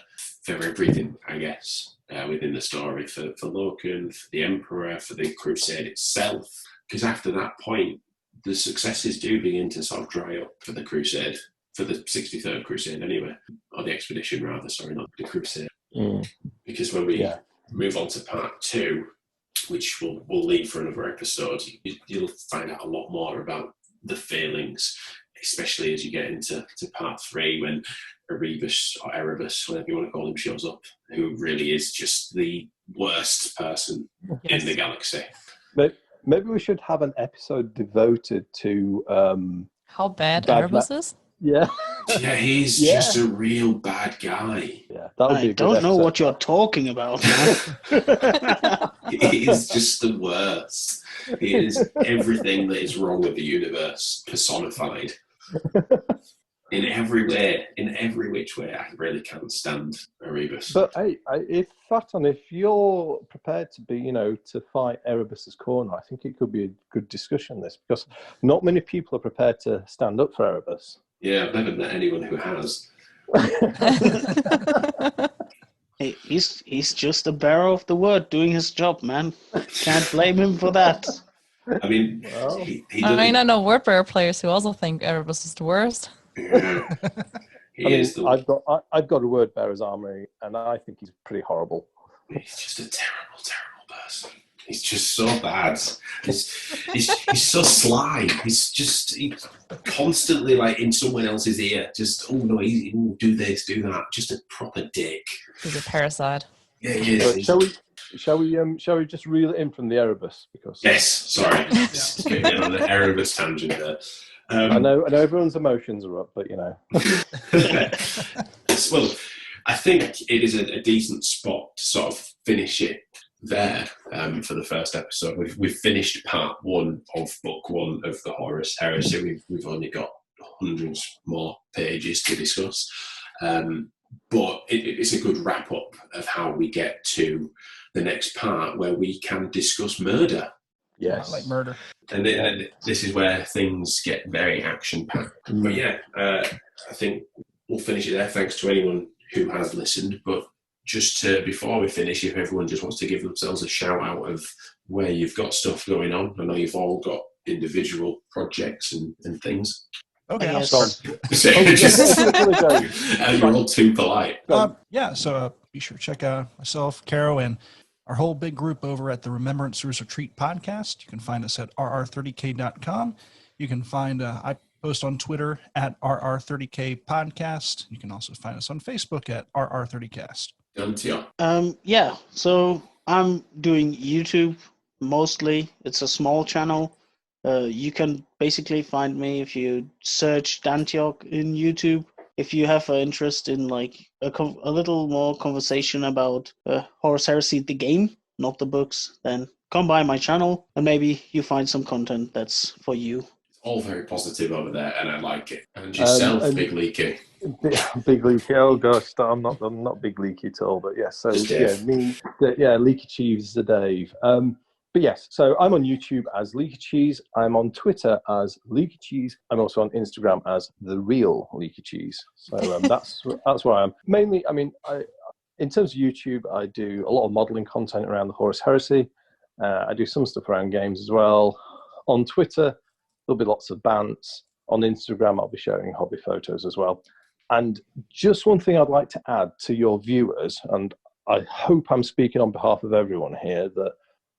S2: everything, I guess, within the story, for Logan, for the Emperor, for the Crusade itself. Because after that point, the successes do begin to sort of dry up for the Crusade, for the 63rd Crusade anyway, or the expedition rather, sorry, not the Crusade. Because when we move on to part 2, which we'll leave for another episode, you'll find out a lot more about the failings, especially as you get into part 3 when Erebus, or Erebus, whatever you want to call him, shows up, who really is just the worst person in the galaxy.
S1: Maybe we should have an episode devoted to
S4: how bad Erebus is.
S1: Yeah.
S2: Yeah, he's just a real bad guy.
S1: Yeah, that would be a good
S5: don't know
S1: episode.
S5: what you're talking about, man.
S2: He is just the worst. He is everything that is wrong with the universe personified. In every way, in every which way, I really can't stand Erebus.
S1: But hey, if you're prepared to be, to fight Erebus's corner, I think it could be a good discussion, this, because not many people are prepared to stand up for Erebus.
S2: Yeah, I've never met anyone who has.
S5: Hey, he's just a bearer of the word, doing his job, man. Can't blame him for that.
S2: I mean,
S1: Well,
S4: I know word bearer players who also think Erebus is the worst.
S2: Yeah.
S1: I've got a word bearer's armory, and I think he's pretty horrible.
S2: He's just a terrible, terrible person. He's just so bad. He's so sly. He's constantly like in someone else's ear. Just do this, do that. Just a proper dick.
S4: He's a parasite.
S2: Yeah, he is.
S1: Shall we just reel it in from the Erebus? Because
S2: yes, sorry, just getting on the Erebus tangent there.
S1: I know everyone's emotions are up, but
S2: Well, I think it is a decent spot to sort of finish it there for the first episode. We've finished part 1 of book 1 of the Horus Heresy. We've only got hundreds more pages to discuss, but it's a good wrap up of how we get to the next part where we can discuss murder.
S1: Yes,
S3: I like murder.
S2: And this is where things get very action-packed. But I think we'll finish it there. Thanks to anyone who has listened. But just before we finish, if everyone just wants to give themselves a shout-out of where you've got stuff going on. I know you've all got individual projects and things.
S3: Okay,
S5: Yes.
S2: And you're all too polite.
S3: So be sure to check out myself, Caro, and our whole big group over at the Rememberancer's Retreat podcast. You can find us at rr30k.com. You can find, I post on Twitter at rr30k podcast. You can also find us on Facebook at rr30cast.
S2: Dantioch.
S5: So I'm doing YouTube mostly. It's a small channel. You can basically find me if you search Dantioch in YouTube. If you have an interest in like a little more conversation about Horus Heresy, the game, not the books, then come by my channel and maybe you find some content that's for you.
S2: It's all very positive over there, and I like it. And yourself, Big Leaky.
S1: Big Leaky. Oh gosh, I'm not Big Leaky at all. But yes, so Leakycheese, the Dave. But yes, so I'm on YouTube as Leakycheese. I'm on Twitter as Leakycheese. I'm also on Instagram as The Real Leakycheese. So that's where I am. Mainly, in terms of YouTube, I do a lot of modelling content around the Horus Heresy. I do some stuff around games as well. On Twitter, there'll be lots of bants. On Instagram, I'll be sharing hobby photos as well. And just one thing I'd like to add to your viewers, and I hope I'm speaking on behalf of everyone here, that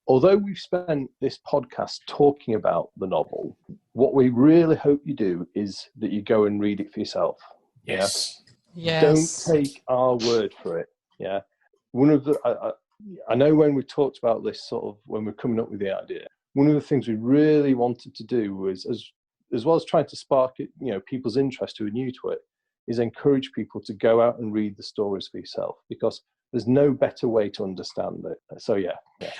S1: although we've spent this podcast talking about the novel, what we really hope you do is that you go and read it for yourself.
S2: Yes.
S4: Yes.
S1: Don't take our word for it. Yeah. One of the I know when we talked about this sort of when we're coming up with the idea, one of the things we really wanted to do was as well as trying to spark it, people's interest who are new to it, is encourage people to go out and read the stories for yourself, because there's no better way to understand it. So yeah.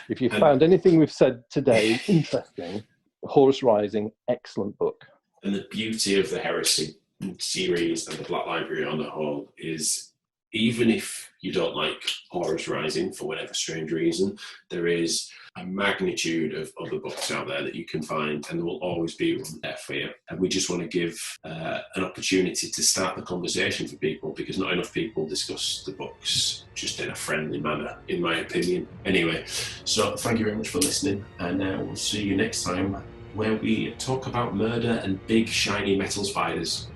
S1: If you found anything we've said today interesting, Horus Rising, excellent book.
S2: And the beauty of the Heresy series and the Black Library on the whole is even if you don't like Horus Rising for whatever strange reason, there is a magnitude of other books out there that you can find, and there will always be one there for you. And we just want to give an opportunity to start the conversation for people, because not enough people discuss the books just in a friendly manner, in my opinion. Anyway, so thank you very much for listening, and we'll see you next time, where we talk about murder and big shiny metal spiders.